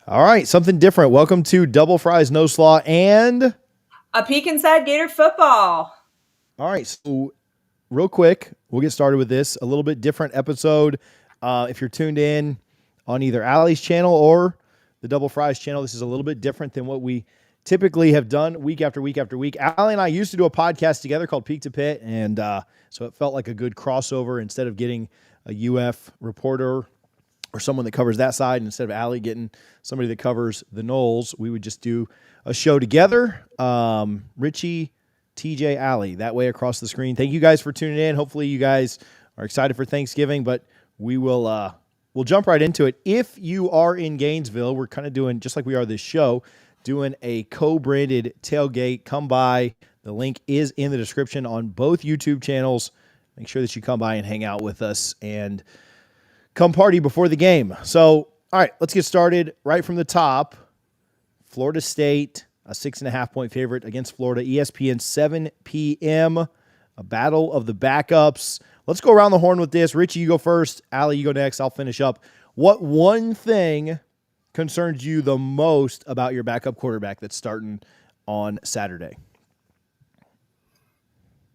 All right, something different. Welcome to Double Fries No Slaw and A peek inside Gator football. all right, so real quick, we'll get started with this. A little bit different episode. If you're tuned in on either Allie's channel or the Double Fries channel, this is a little bit different than what we typically have done week after week after week. Allie and I used to do a podcast together called Peak to Pit, and so it felt like a good crossover instead of getting a UF reporter or someone that covers that side, and instead of Allie getting somebody that covers the Noles, we would just do a show together. Richie, TJ, Allie, that way across the screen. Thank you guys for tuning in. Hopefully you guys are excited for Thanksgiving, but we'll jump right into it. If you are in Gainesville, we're kind of doing, just like we are this show, doing a co-branded tailgate. Come by. The link is in the description on both YouTube channels. Make sure that you come by and hang out with us and come party before the game. So, all right, let's get started right from the top. Florida State, a 6.5-point favorite against Florida. ESPN, 7 p.m., a battle of the backups. Let's go around the horn with this. Richie, you go first. Allie, you go next. I'll finish up. What one thing concerns you the most about your backup quarterback that's starting on Saturday?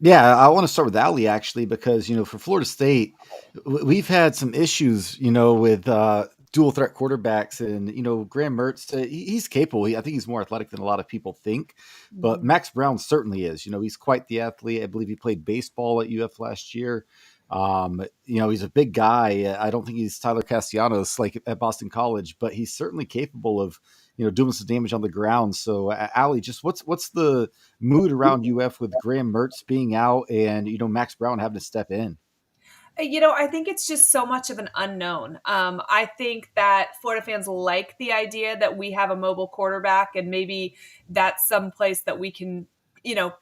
Yeah, I want to start with Allie actually, because for Florida State, we've had some issues, with dual threat quarterbacks, and Graham Mertz, he's capable. I think he's more athletic than a lot of people think, but Max Brown certainly is. He's quite the athlete. I believe he played baseball at UF last year. He's a big guy. I don't think he's Tyler Castellanos like at Boston College, but he's certainly capable of doing some damage on the ground. So, Allie, just what's the mood around UF with Graham Mertz being out and Max Brown having to step in? I think it's just so much of an unknown. I think that Florida fans like the idea that we have a mobile quarterback, and maybe that's some place that we can,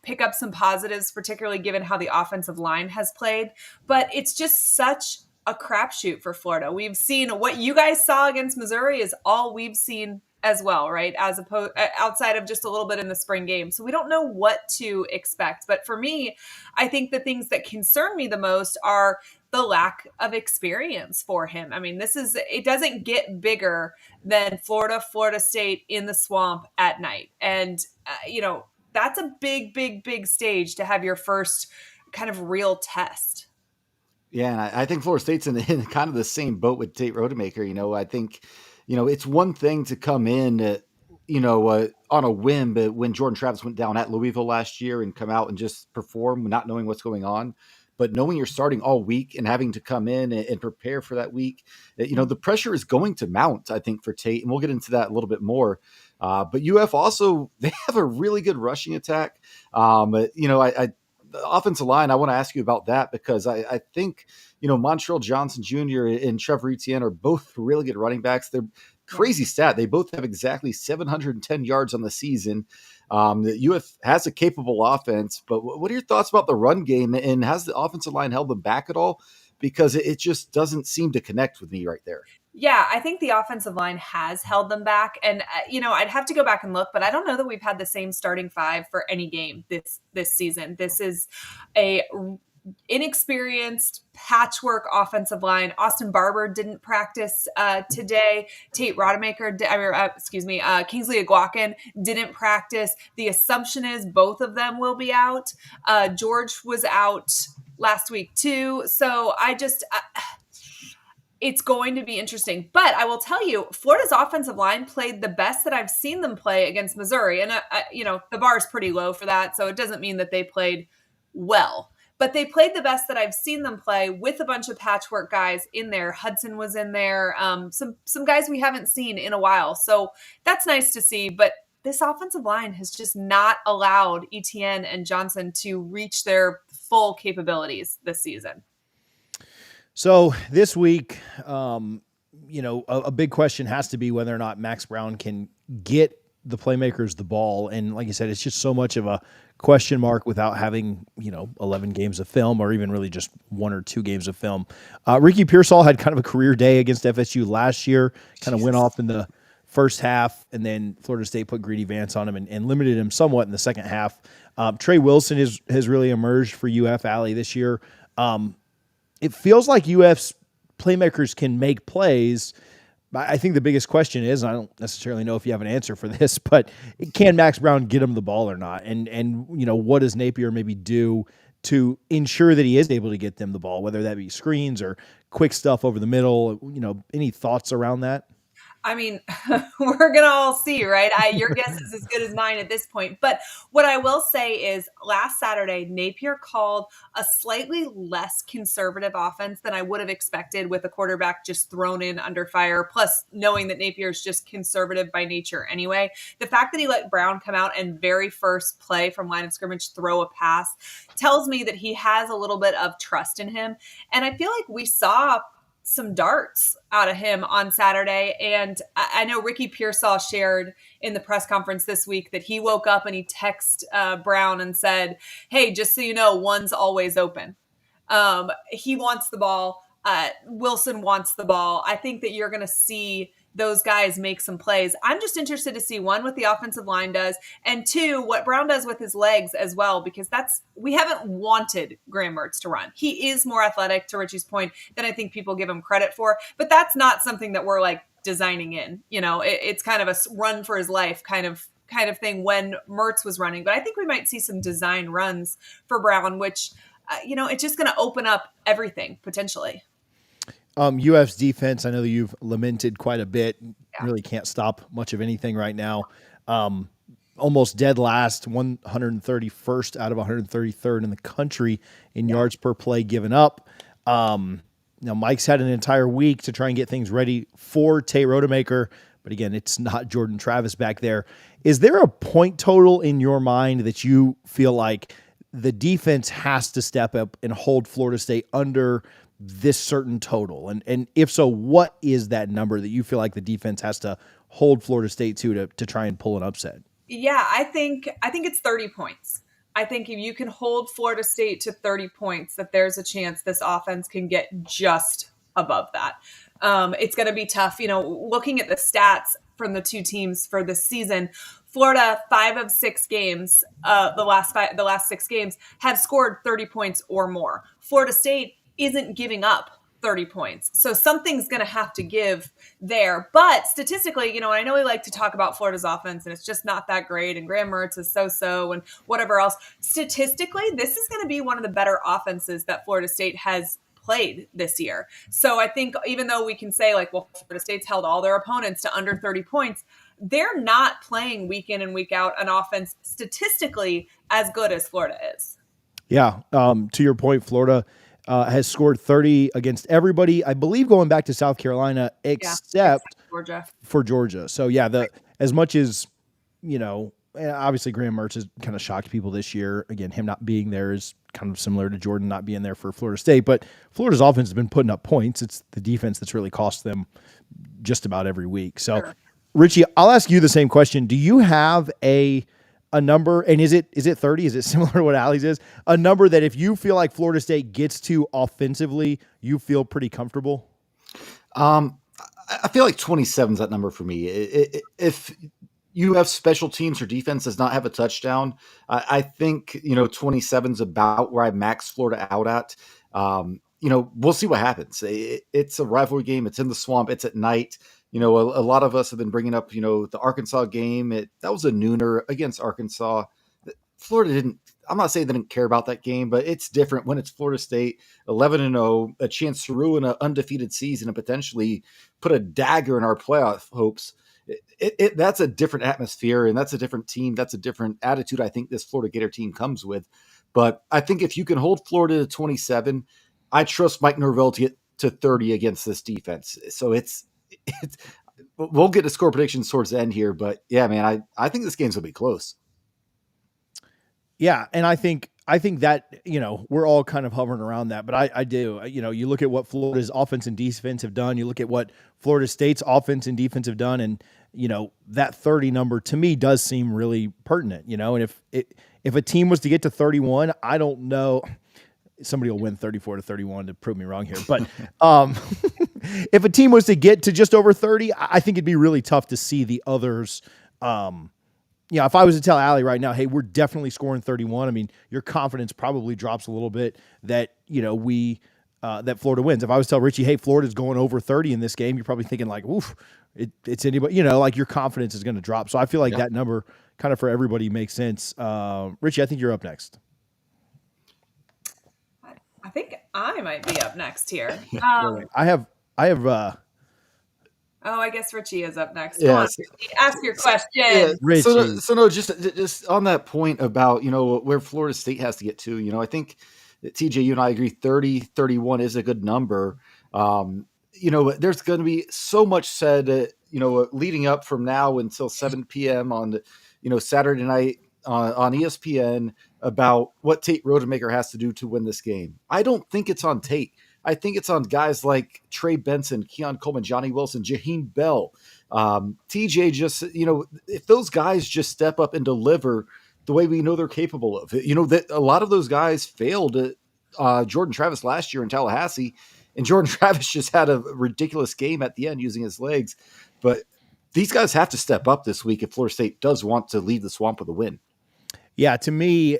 pick up some positives, particularly given how the offensive line has played. But it's just such a crapshoot for Florida. We've seen what you guys saw against Missouri is all we've seen as well, right? As opposed outside of just a little bit in the spring game. So we don't know what to expect. But for me, I think the things that concern me the most are the lack of experience for him. I mean, it doesn't get bigger than Florida State in the swamp at night. And, that's a big, big, big stage to have your first kind of real test. Yeah, and I think Florida State's in kind of the same boat with Tate Rodemaker. I think, it's one thing to come in, on a whim, but when Jordan Travis went down at Louisville last year and come out and just perform, not knowing what's going on, but knowing you're starting all week and having to come in and prepare for that week, the pressure is going to mount, I think, for Tate, and we'll get into that a little bit more. But UF also, they have a really good rushing attack. The offensive line, I want to ask you about that because I think, Montreal Johnson Jr. and Trevor Etienne are both really good running backs. They're crazy stat. They both have exactly 710 yards on the season. The UF has a capable offense, but what are your thoughts about the run game, and has the offensive line held them back at all? Because it just doesn't seem to connect with me right there. Yeah, I think the offensive line has held them back. And, I'd have to go back and look, but I don't know that we've had the same starting five for any game this season. This is a inexperienced patchwork offensive line. Austin Barber didn't practice today. Tate Rodemaker, Kingsley Aguakin didn't practice. The assumption is both of them will be out. George was out last week too. So it's going to be interesting. But I will tell you, Florida's offensive line played the best that I've seen them play against Missouri. And, the bar is pretty low for that. So it doesn't mean that they played well. But they played the best that I've seen them play with a bunch of patchwork guys in there. Hudson was in there. Some guys we haven't seen in a while. So that's nice to see. But this offensive line has just not allowed Etienne and Johnson to reach their full capabilities this season. So this week, a big question has to be whether or not Max Brown can get the playmakers the ball. And like you said, it's just so much of a question mark without having, 11 games of film or even really just 1 or 2 games of film. Ricky Pearsall had kind of a career day against FSU last year, kind of went off in the first half, and then Florida State put Greedy Vance on him and limited him somewhat in the second half. Trey Wilson has really emerged for UF Alley this year. It feels like UF's playmakers can make plays, I think the biggest question is, and I don't necessarily know if you have an answer for this, but can Max Brown get him the ball or not? And what does Napier maybe do to ensure that he is able to get them the ball, whether that be screens or quick stuff over the middle? Any thoughts around that? I mean, we're going to all see, right? Your guess is as good as mine at this point. But what I will say is last Saturday, Napier called a slightly less conservative offense than I would have expected with a quarterback just thrown in under fire. Plus, knowing that Napier is just conservative by nature anyway. The fact that he let Brown come out and very first play from line of scrimmage throw a pass tells me that he has a little bit of trust in him. And I feel like we saw some darts out of him on Saturday. And I know Ricky Pearsall shared in the press conference this week that he woke up and he texted Brown and said, "Hey, just so you know, one's always open." He wants the ball. Wilson wants the ball. I think that you're going to see those guys make some plays. I'm just interested to see, one, what the offensive line does, and two, what Brown does with his legs as well, because we haven't wanted Graham Mertz to run. He is more athletic, to Richie's point, than I think people give him credit for, but that's not something that we're like designing in. It's kind of a run for his life kind of thing when Mertz was running. But I think we might see some design runs for Brown, which, it's just going to open up everything potentially. UF's defense, I know that you've lamented quite a bit. Yeah. Really can't stop much of anything right now. Almost dead last, 131st out of 133rd in the country in yards per play given up. Now, Mike's had an entire week to try and get things ready for Tate Rodemaker, but again, it's not Jordan Travis back there. Is there a point total in your mind that you feel like the defense has to step up and hold Florida State under this certain total? And if so, what is that number that you feel like the defense has to hold Florida State to try and pull an upset? Yeah, I think it's 30 points. I think if you can hold Florida State to 30 points, that there's a chance this offense can get just above that. It's going to be tough. Looking at the stats from the two teams for this season, Florida, 5 of 6 games, the last 6 games have scored 30 points or more. Florida State isn't giving up 30 points. So something's going to have to give there. But statistically, I know we like to talk about Florida's offense and it's just not that great. And Graham Mertz is so and whatever else. Statistically, this is going to be one of the better offenses that Florida State has played this year. So I think even though we can say Florida State's held all their opponents to under 30 points, they're not playing week in and week out an offense statistically as good as Florida is. Yeah. To your point, Florida has scored 30 against everybody, I believe, going back to South Carolina, except for Georgia. So yeah, as much as, obviously Graham Mertz has kind of shocked people this year. Again, him not being there is kind of similar to Jordan not being there for Florida State, but Florida's offense has been putting up points. It's the defense that's really cost them just about every week. So sure. Richie, I'll ask you the same question. Do you have a number, and is it 30? Is it similar to what Allie's is? A number that if you feel like Florida State gets to offensively, you feel pretty comfortable? I feel like 27 is that number for me. If you have special teams or defense does not have a touchdown, I think 27 is about where I max Florida out at. We'll see what happens. It's a rivalry game. It's in the swamp. It's at night. A lot of us have been bringing up, the Arkansas game. That was a nooner against Arkansas. Florida didn't. I'm not saying they didn't care about that game, but it's different when it's Florida State, 11-0, a chance to ruin an undefeated season and potentially put a dagger in our playoff hopes. That's a different atmosphere, and that's a different team. That's a different attitude I think this Florida Gator team comes with. But I think if you can hold Florida to 27, I trust Mike Norvell to get to 30 against this defense. So we'll get to score predictions towards the end here, but yeah, man, I think this game's gonna be close. Yeah, and I think that we're all kind of hovering around that, but I do. You look at what Florida's offense and defense have done. You look at what Florida State's offense and defense have done, and that 30 number to me does seem really pertinent. And if a team was to get to 31, I don't know. Somebody will win 34-31 to prove me wrong here, but if a team was to get to just over 30, I think it'd be really tough to see the others. If I was to tell Allie right now, hey, we're definitely scoring 31, I mean, your confidence probably drops a little bit that, we that Florida wins. If I was to tell Richie, hey, Florida's going over 30 in this game, you're probably thinking like, oof, it's anybody, like your confidence is going to drop. So I feel like that number kind of for everybody makes sense. Richie, I think you're up next. I think I might be up next here. I have. Oh, I guess Richie is up next. Yeah, Come on, Richie, ask your question. Yeah, Richie. so no, just on that point about, where Florida State has to get to, I think that TJ, you and I agree 30, 31 is a good number. There's going to be so much said, leading up from now until 7 p.m. on, Saturday night on ESPN about what Tate Rodemaker has to do to win this game. I don't think it's on Tate. I think it's on guys like Trey Benson, Keon Coleman, Johnny Wilson, Jaheim Bell. TJ just, if those guys just step up and deliver the way we know they're capable of, that a lot of those guys failed Jordan Travis last year in Tallahassee, and Jordan Travis just had a ridiculous game at the end using his legs. But these guys have to step up this week if Florida State does want to leave the swamp with a win. Yeah, to me,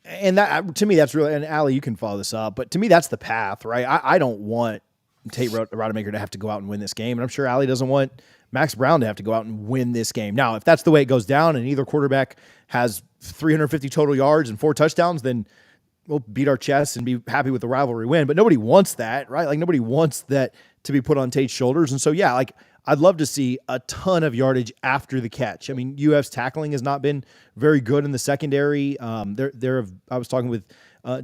and to me, that's really, and Allie, you can follow this up, but to me, that's the path, right? I don't want Tate Rodemaker to have to go out and win this game, and I'm sure Allie doesn't want Max Brown to have to go out and win this game. Now, if that's the way it goes down and either quarterback has 350 total yards and 4 touchdowns, then we'll beat our chests and be happy with the rivalry win. But nobody wants that, right? Like, nobody wants that to be put on Tate's shoulders. And so, yeah, like, I'd love to see a ton of yardage after the catch. I mean, UF's tackling has not been very good in the secondary. I was talking with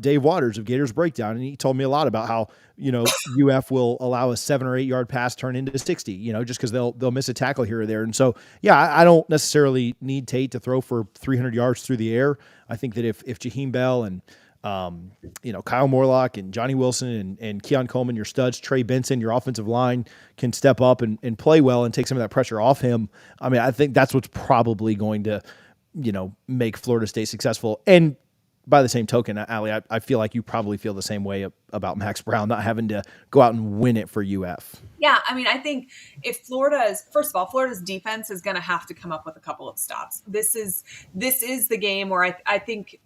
Dave Waters of Gators Breakdown, and he told me a lot about how, UF will allow a 7 or 8 yard pass turn into 60, just because they'll miss a tackle here or there. And so, yeah, I don't necessarily need Tate to throw for 300 yards through the air. I think that if Jaheim Bell and Kyle Morlock and Johnny Wilson and Keon Coleman, your studs, Trey Benson, your offensive line can step up and play well and take some of that pressure off him. I mean, I think that's what's probably going to, make Florida State successful. And by the same token, Allie, I feel like you probably feel the same way about Max Brown not having to go out and win it for UF. Yeah, I mean, I think if first of all, Florida's defense is going to have to come up with a couple of stops. This is the game where I think,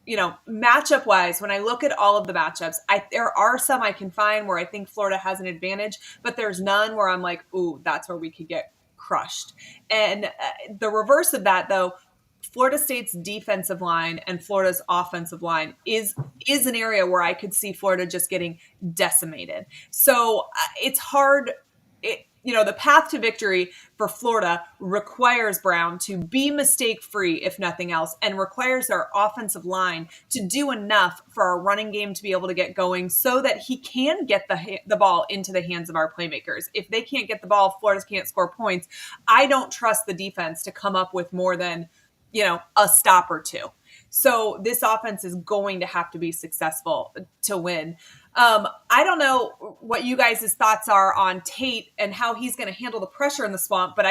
matchup wise, when I look at all of the matchups, there are some I can find where I think Florida has an advantage, but there's none where I'm like, ooh, that's where we could get crushed. And the reverse of that, though, Florida State's defensive line and Florida's offensive line is an area where I could see Florida just getting decimated. So it's hard. The path to victory for Florida requires Brown to be mistake-free, if nothing else, and requires our offensive line to do enough for our running game to be able to get going so that he can get the ball into the hands of our playmakers. If they can't get the ball, Florida can't score points. I don't trust the defense to come up with more than, a stop or two. So this offense is going to have to be successful to win. I don't know what you guys' thoughts are on Tate and how he's going to handle the pressure in the swamp, but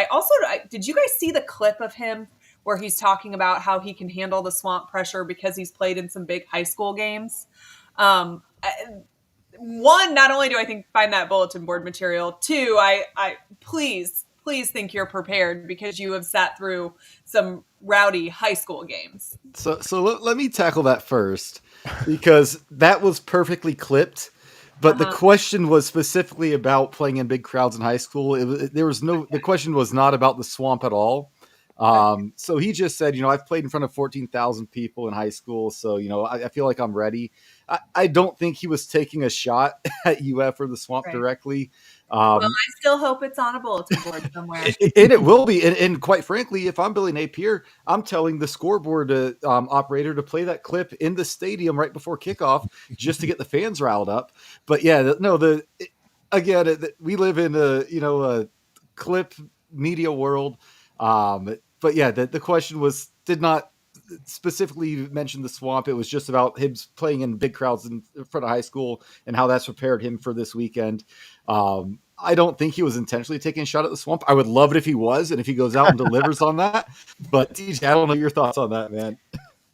did you guys see the clip of him where he's talking about how he can handle the swamp pressure because he's played in some big high school games? One, not only do I think find that bulletin board material, two, I please think you're prepared because you have sat through some rowdy high school games. So let me tackle that first, because that was perfectly clipped. But the question was specifically about playing in big crowds in high school. The question was not about the swamp at all. So he just said, I've played in front of 14,000 people in high school. So, I feel like I'm ready. I don't think he was taking a shot at UF or the swamp directly. Well, I still hope it's on a bulletin board somewhere. And it will be. And quite frankly, if I'm Billy Napier, I'm telling the scoreboard operator to play that clip in the stadium right before kickoff just to get the fans riled up. But yeah, we live in a clip media world. But yeah, the question did not specifically mention the swamp. It was just about him playing in big crowds in front of high school and how that's prepared him for this weekend. I don't think he was intentionally taking a shot at the swamp. I would love it if he was, and if he goes out and delivers on that. But DJ, I don't know your thoughts on that, man.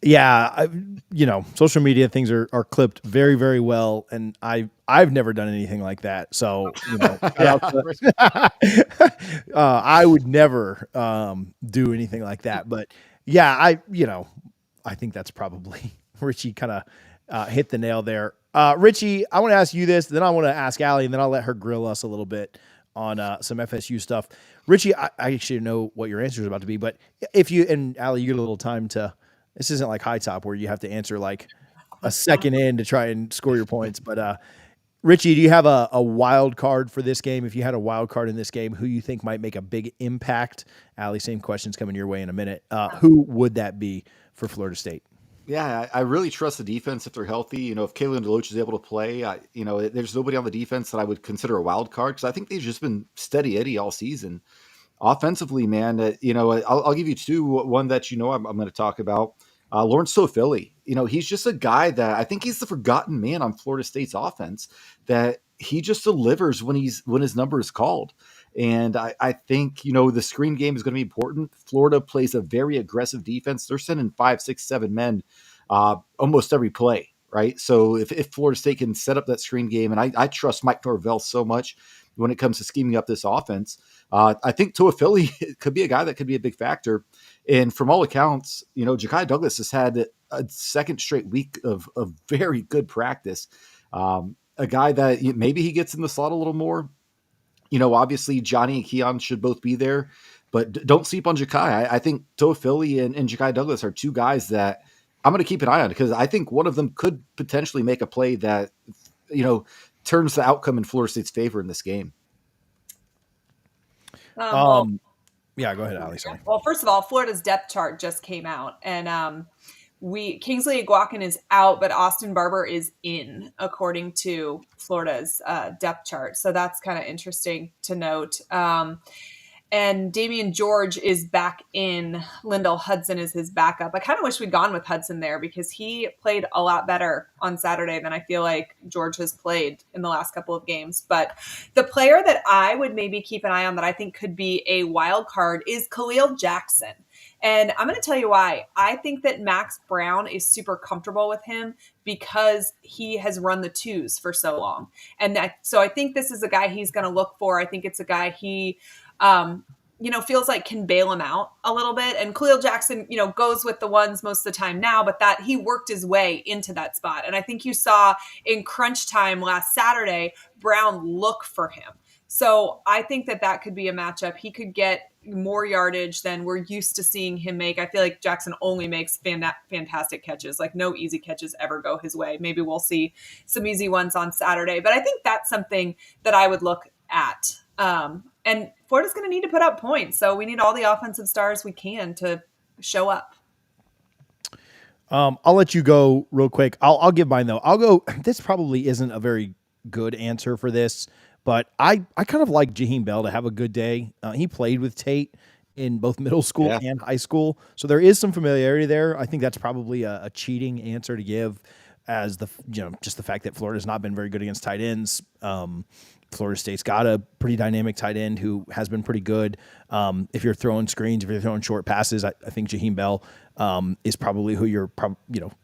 Yeah, social media things are clipped very, very well, and I've never done anything like that. So I would never do anything like that. But yeah, I think that's probably Richie kind of hit the nail there. Richie, I want to ask you this, then I want to ask Allie, and then I'll let her grill us a little bit on some FSU stuff. Richie, I actually know what your answer is about to be, but if you and Allie, you get a little time to. This isn't like High Top where you have to answer like a second in to try and score your points. But Richie, do you have a wild card for this game? If you had a wild card in this game, who you think might make a big impact? Allie, same questions coming your way in a minute. Who would that be for Florida State? Yeah, I really trust the defense if they're healthy. If Kalen DeLoach is able to play, there's nobody on the defense that I would consider a wild card because I think they've just been steady Eddie all season. Offensively, man, I'll give you two. One that I'm going to talk about. Lawrence Toafili. He's just a guy that I think he's the forgotten man on Florida State's offense. That he just delivers when his number is called. And I think the screen game is going to be important. Florida plays a very aggressive defense. They're sending 5, 6, 7 men almost every play, right? So if Florida State can set up that screen game, and I trust Mike Norvell so much when it comes to scheming up this offense. I think Toafili could be a guy that could be a big factor. And from all accounts, Ja'Kai Douglas has had a second straight week of very good practice. A guy that maybe he gets in the slot a little more. Obviously Johnny and Keon should both be there, but don't sleep on Ja'Kai. I think Toafili and Ja'Kai Douglas are two guys that I'm going to keep an eye on because I think one of them could potentially make a play that, turns the outcome in Florida State's favor in this game. Yeah, go ahead, Allie. Sorry. Well, first of all, Florida's depth chart just came out, and Kingsley Iguacan is out, but Austin Barber is in, according to Florida's depth chart. So that's kind of interesting to note. And Damian George is back in. Lyndall Hudson is his backup. I kind of wish we'd gone with Hudson there because he played a lot better on Saturday than I feel like George has played in the last couple of games. But the player that I would maybe keep an eye on that I think could be a wild card is Khalil Jackson. And I'm going to tell you why. I think that Max Brown is super comfortable with him because he has run the twos for so long. So I think this is a guy he's going to look for. I think it's a guy he feels like can bail him out a little bit. And Khalil Jackson, goes with the ones most of the time now, but that he worked his way into that spot. And I think you saw in crunch time last Saturday, Brown look for him. So I think that could be a matchup. He could get more yardage than we're used to seeing him make. I feel like Jackson only makes fantastic catches. Like no easy catches ever go his way. Maybe we'll see some easy ones on Saturday, but I think that's something that I would look at. And Florida's going to need to put up points. So we need all the offensive stars we can to show up. I'll let you go real quick. I'll give mine though. I'll go. This probably isn't a very good answer for this, but I kind of like Jaheim Bell to have a good day. He played with Tate in both middle school and high school. So there is some familiarity there. I think that's probably a cheating answer to give as just the fact that Florida's not been very good against tight ends. Florida State's got a pretty dynamic tight end who has been pretty good. If you're throwing screens, if you're throwing short passes, I think Jaheim Bell is probably who you're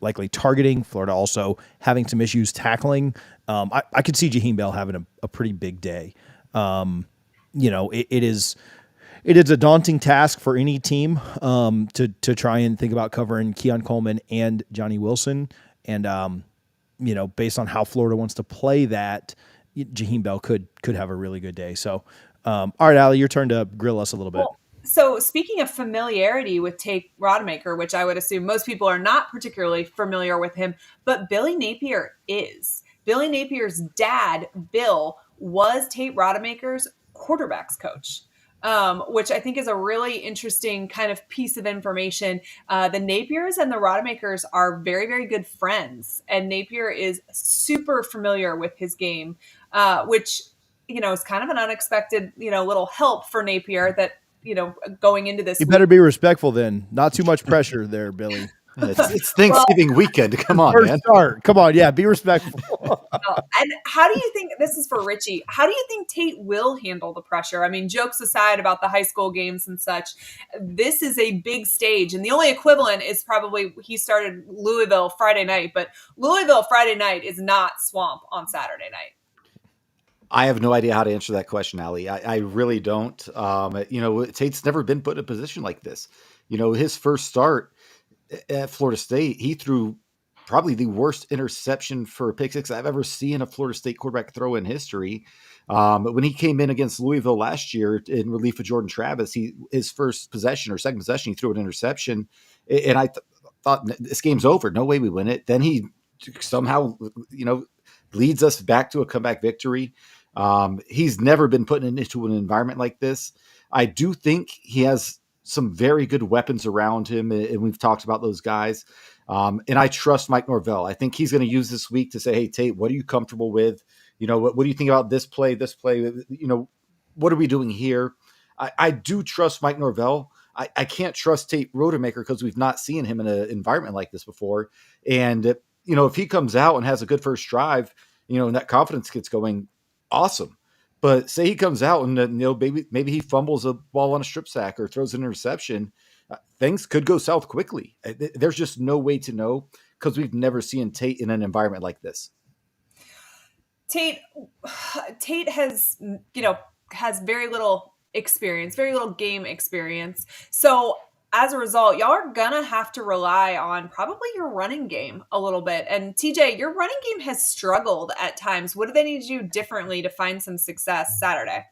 likely targeting. Florida also having some issues tackling. I could see Jaheim Bell having a pretty big day. It is a daunting task for any team to try and think about covering Keon Coleman and Johnny Wilson. And, based on how Florida wants to play that, Jaheim Bell could have a really good day. So, all right, Allie, your turn to grill us a little bit. Well, so speaking of familiarity with Tate Rodemaker, which I would assume most people are not particularly familiar with him, but Billy Napier is. Billy Napier's dad, Bill, was Tate Rodemaker's quarterbacks coach. Which I think is a really interesting kind of piece of information. The Napiers and the Rodemakers are very, very good friends. And Napier is super familiar with his game, which, is kind of an unexpected, little help for Napier that, going into this. You better be respectful then. Not too much pressure there, Billy. It's Thanksgiving weekend. Come on, man. Start. Come on. Yeah, be respectful. And how do you think, this is for Richie, how do you think Tate will handle the pressure? I mean, jokes aside about the high school games and such, this is a big stage. And the only equivalent is probably he started Louisville Friday night, but Louisville Friday night is not Swamp on Saturday night. I have no idea how to answer that question, Allie. I really don't. Tate's never been put in a position like this. His first start at Florida State, he threw probably the worst interception for a pick six I've ever seen a Florida State quarterback throw in history. But when he came in against Louisville last year in relief of Jordan Travis, his first possession or second possession, he threw an interception, and I thought this game's over. No way we win it. Then he somehow, leads us back to a comeback victory. He's never been put into an environment like this. I do think he has some very good weapons around him, and we've talked about those guys. And I trust Mike Norvell. I think he's going to use this week to say, hey, Tate, what are you comfortable with? What do you think about this play? What are we doing here? I do trust Mike Norvell. I can't trust Tate Rodemaker because we've not seen him in an environment like this before. And, if he comes out and has a good first drive, and that confidence gets going, awesome. But say he comes out and maybe he fumbles a ball on a strip sack or throws an interception, things could go south quickly. There's just no way to know because we've never seen Tate in an environment like this. Tate has, has very little experience, very little game experience. So as a result, y'all are going to have to rely on probably your running game a little bit. And TJ, your running game has struggled at times. What do they need to do differently to find some success Saturday?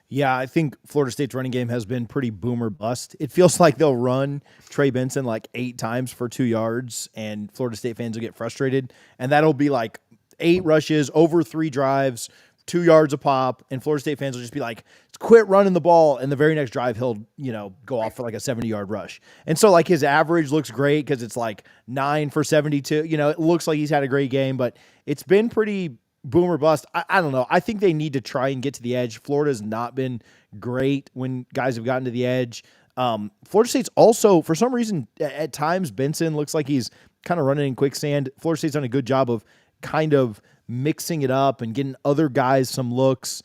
Yeah, I think Florida State's running game has been pretty boom or bust. It feels like they'll run Trey Benson like 8 times for 2 yards, and Florida State fans will get frustrated. And that'll be like 8 rushes over 3 drives, 2 yards a pop, and Florida State fans will just be like, quit running the ball. And the very next drive, he'll, go off for like a 70-yard rush. And so like his average looks great because it's like 9 for 72. It looks like he's had a great game, but it's been pretty boom or bust. I don't know. I think they need to try and get to the edge. Florida's not been great when guys have gotten to the edge. Florida State's also, for some reason, at times, Benson looks like he's kind of running in quicksand. Florida State's done a good job of kind of mixing it up and getting other guys some looks.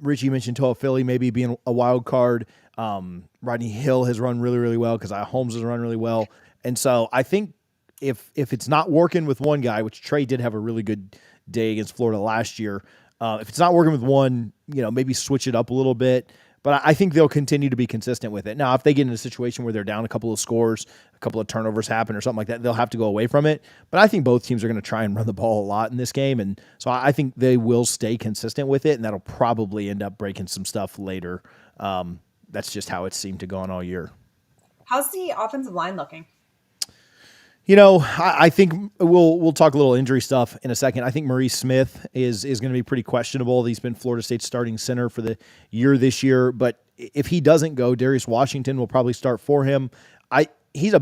Richie mentioned Toa Philly maybe being a wild card. Rodney Hill has run really, really well because Holmes has run really well. And so I think if it's not working with one guy, which Trey did have a really good day against Florida last year, if it's not working with one, maybe switch it up a little bit. But I think they'll continue to be consistent with it. Now, if they get in a situation where they're down a couple of scores, a couple of turnovers happen or something like that, they'll have to go away from it. But I think both teams are going to try and run the ball a lot in this game. And so I think they will stay consistent with it, and that'll probably end up breaking some stuff later. That's just how it seemed to go on all year. How's the offensive line looking? I think we'll talk a little injury stuff in a second. I think Maurice Smith is going to be pretty questionable. He's been Florida State's starting center for the year this year, but if he doesn't go, Darius Washington will probably start for him. He's a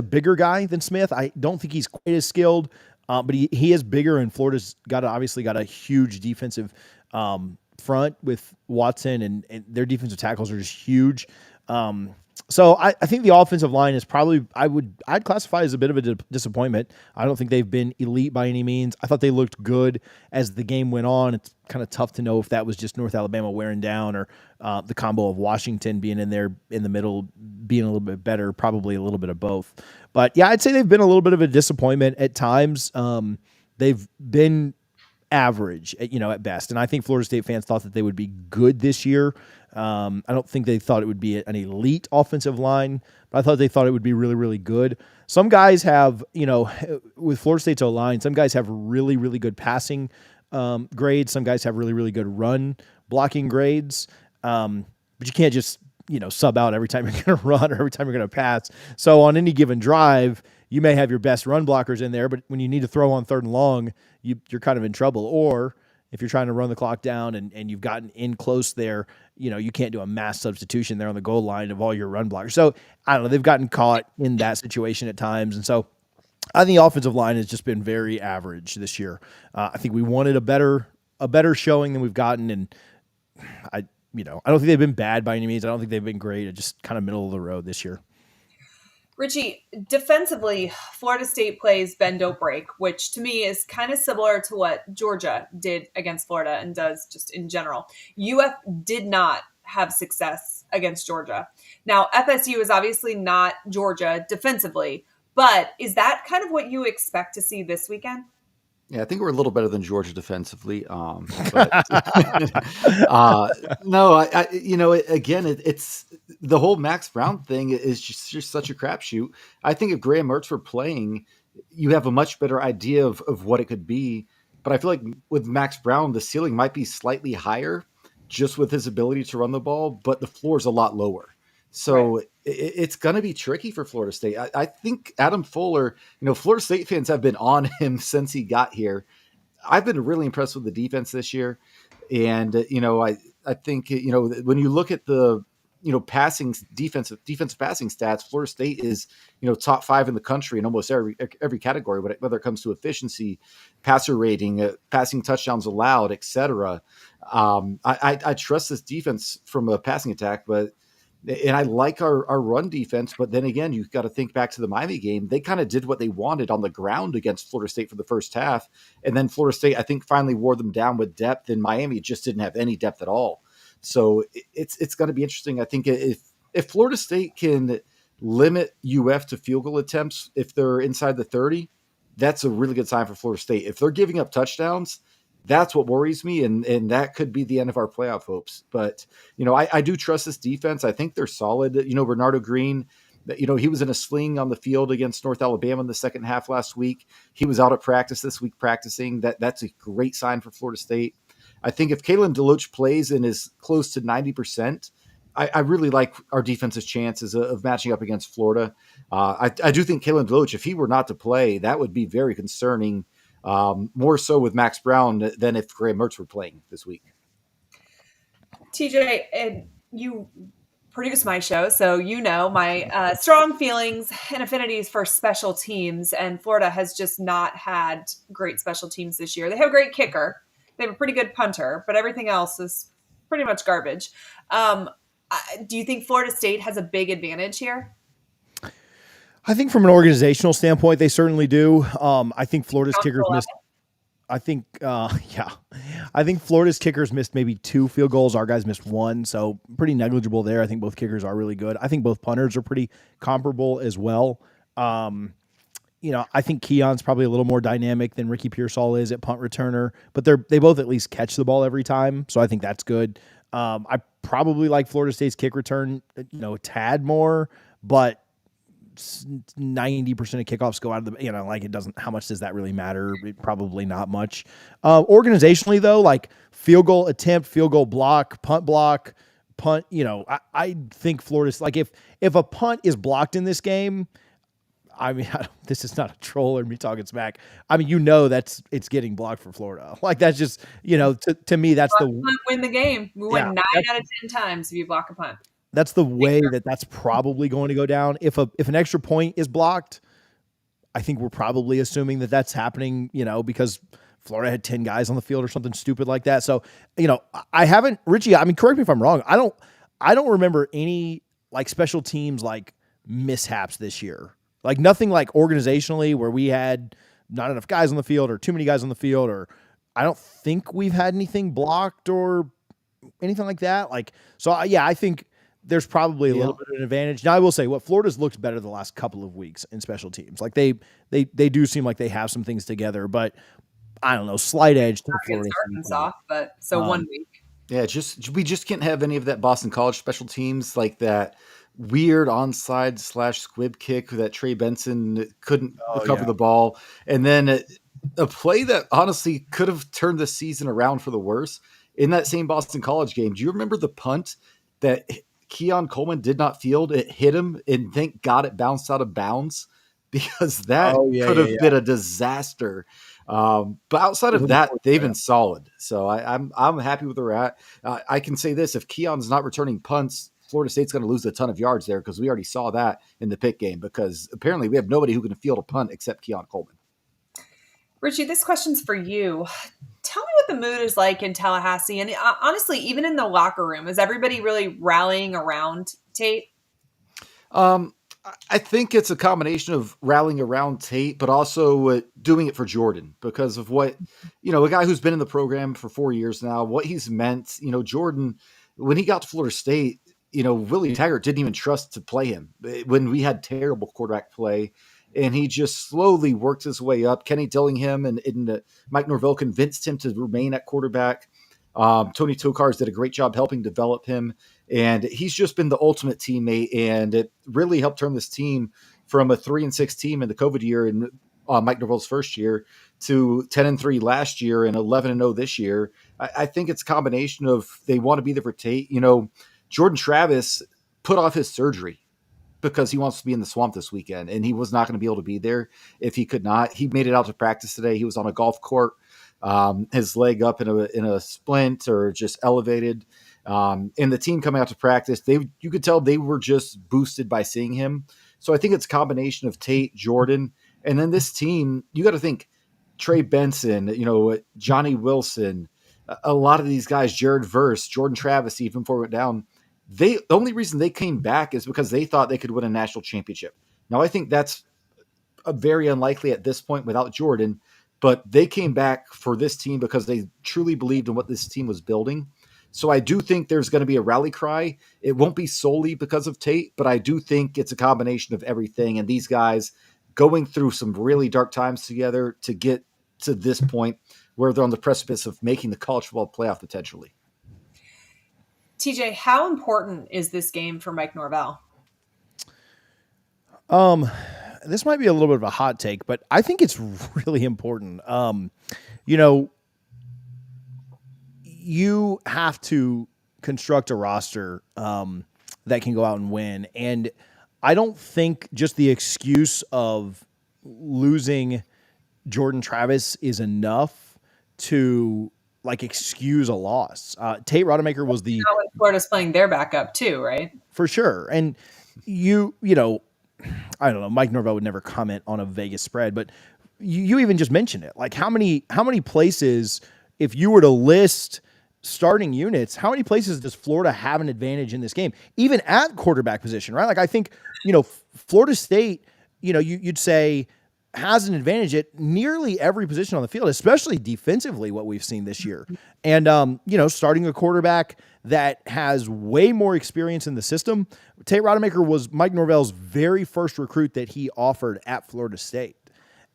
bigger guy than Smith. I don't think he's quite as skilled, but he is bigger, and Florida's obviously got a huge defensive front with Watson, and their defensive tackles are just huge. So I think the offensive line is probably I'd classify as a bit of a disappointment. I don't think they've been elite by any means. I thought they looked good as the game went on. It's kind of tough to know if that was just North Alabama wearing down or the combo of Washington being in there in the middle, being a little bit better, probably a little bit of both. But yeah, I'd say they've been a little bit of a disappointment at times. They've been average, at best. And I think Florida State fans thought that they would be good this year. I don't think they thought it would be an elite offensive line, but I thought they thought it would be really, really good. Some guys have, with Florida State's O-line, some guys have really, really good passing grades. Some guys have really, really good run blocking grades. But you can't just, sub out every time you're going to run or every time you're going to pass. So on any given drive, you may have your best run blockers in there, but when you need to throw on 3rd and long, you're kind of in trouble. Or if you're trying to run the clock down and you've gotten in close there, you can't do a mass substitution there on the goal line of all your run blockers. So I don't know, they've gotten caught in that situation at times. And so I think the offensive line has just been very average this year. I think we wanted a better showing than we've gotten. And I don't think they've been bad by any means. I don't think they've been great. Just kind of middle of the road this year. Richie, defensively, Florida State plays bend don't break, which to me is kind of similar to what Georgia did against Florida and does just in general. UF did not have success against Georgia. Now, FSU is obviously not Georgia defensively, but is that kind of what you expect to see this weekend? Yeah, I think we're a little better than Georgia defensively. But no, again, it's the whole Max Brown thing is just such a crapshoot. I think if Graham Mertz were playing, you have a much better idea of what it could be. But I feel like with Max Brown, the ceiling might be slightly higher just with his ability to run the ball, but the floor is a lot lower. Right. So it's going to be tricky for Florida State. I think Adam Fuller, Florida State fans have been on him since he got here. I've been really impressed with the defense this year. And, I think, when you look at the, passing defensive passing stats, Florida State is, top 5 in the country in almost every category, whether it comes to efficiency, passer rating, passing touchdowns allowed, etc. I trust this defense from a passing attack, and I like our run defense, but then again, you've got to think back to the Miami game. They kind of did what they wanted on the ground against Florida State for the first half. And then Florida State, I think, finally wore them down with depth, and Miami just didn't have any depth at all. So it's going to be interesting. I think if Florida State can limit UF to field goal attempts, if they're inside the 30, that's a really good sign for Florida State. If they're giving up touchdowns, that's what worries me, and that could be the end of our playoff hopes. But I do trust this defense. I think they're solid. Bernardo Green, he was in a sling on the field against North Alabama in the second half last week. He was out at practice this week practicing. That's a great sign for Florida State. I think if Kalen DeLoach plays and is close to 90%, I really like our defense's chances of matching up against Florida. I do think Kalen DeLoach, if he were not to play, that would be very concerning. More so with Max Brown than if Graham Mertz were playing this week. TJ, and you produce my show, so my strong feelings and affinities for special teams, and Florida has just not had great special teams this year. They have a great kicker. They have a pretty good punter, but everything else is pretty much garbage. Do you think Florida State has a big advantage here? I think from an organizational standpoint, they certainly do. I think Florida's kickers missed. I think Florida's kickers missed maybe 2 field goals. Our guys missed 1, so pretty negligible there. I think both kickers are really good. I think both punters are pretty comparable as well. I think Keon's probably a little more dynamic than Ricky Pearsall is at punt returner, but they both at least catch the ball every time, so I think that's good. I probably like Florida State's kick return, a tad more, but 90% of kickoffs go out of the, it doesn't, how much does that really matter? Probably not much. Organizationally though, like field goal attempt, field goal block, punt, I think Florida's like, if a punt is blocked in this game, I mean, this is not a troll or me talking smack. I mean, it's getting blocked for Florida. Like that's just, to me, that's win the game. We win 9 out of 10 times if you block a punt. That's the way that's probably going to go down. If an extra point is blocked, I think we're probably assuming that that's happening, because Florida had 10 guys on the field or something stupid like that. So, I haven't, Richie, I mean, correct me if I'm wrong. I don't remember any like special teams like mishaps this year. Like nothing like organizationally where we had not enough guys on the field or too many guys on the field, or I don't think we've had anything blocked or anything like that. Like, so I think there's probably a little bit of an advantage. Now I will say what Florida's looked better the last couple of weeks in special teams. Like they do seem like they have some things together, but I don't know, slight edge to Florida. Arkansas, but 1 week. Yeah, we just can't have any of that Boston College special teams, like that weird onside / squib kick that Trey Benson couldn't recover the ball. And then a play that honestly could have turned the season around for the worse in that same Boston College game. Do you remember the punt that Keon Coleman did not field? It hit him, and thank God it bounced out of bounds, because that could have been a disaster. But outside of that, they've been solid. So I'm happy with where we're at. I can say this: if Keon's not returning punts, Florida State's going to lose a ton of yards there, because we already saw that in the Pitt game, because apparently we have nobody who can field a punt except Keon Coleman. Richie, this question's for you. Tell me what the mood is like in Tallahassee. And honestly, even in the locker room, is everybody really rallying around Tate? I think it's a combination of rallying around Tate, but also doing it for Jordan, because of what, a guy who's been in the program for 4 years now, what he's meant. Jordan, when he got to Florida State, Willie Taggart didn't even trust to play him when we had terrible quarterback play. and he just slowly worked his way up. Kenny Dillingham and Mike Norvell convinced him to remain at quarterback. Tony Tokars did a great job helping develop him, and he's just been the ultimate teammate, and it really helped turn this team from a 3-6 team in the COVID year and Mike Norvell's first year to 10-3 last year and 11-0 this year. I think it's a combination of they want to be there for Tate. Jordan Travis put off his surgery because he wants to be in the swamp this weekend, and he was not going to be able to be there if he could not. He made it out to practice today. He was on a golf court, his leg up in a splint or just elevated. And the team coming out to practice, you could tell they were just boosted by seeing him. So I think it's a combination of Tate, Jordan, and then this team. You got to think Trey Benson, Johnny Wilson, a lot of these guys, Jared Verse, Jordan Travis, even before it went down. The only reason they came back is because they thought they could win a national championship. Now, I think that's very unlikely at this point without Jordan, but they came back for this team because they truly believed in what this team was building. So I do think there's going to be a rally cry. It won't be solely because of Tate, but I do think it's a combination of everything. And these guys going through some really dark times together to get to this point where they're on the precipice of making the college football playoff potentially. TJ, how important is this game for Mike Norvell? This might be a little bit of a hot take, but I think it's really important. You have to construct a roster that can go out and win. And I don't think just the excuse of losing Jordan Travis is enough to excuse a loss. Tate Rodemaker was the Florida's playing their backup too, right? For sure. And I don't know, Mike Norvell would never comment on a Vegas spread, but you even just mentioned it. Like how many places, if you were to list starting units, how many places does Florida have an advantage in this game? Even at quarterback position, right? Like I think, Florida State, you'd say has an advantage at nearly every position on the field, especially defensively, what we've seen this year. And, starting a quarterback that has way more experience in the system. Tate Rodemaker was Mike Norvell's very first recruit that he offered at Florida State.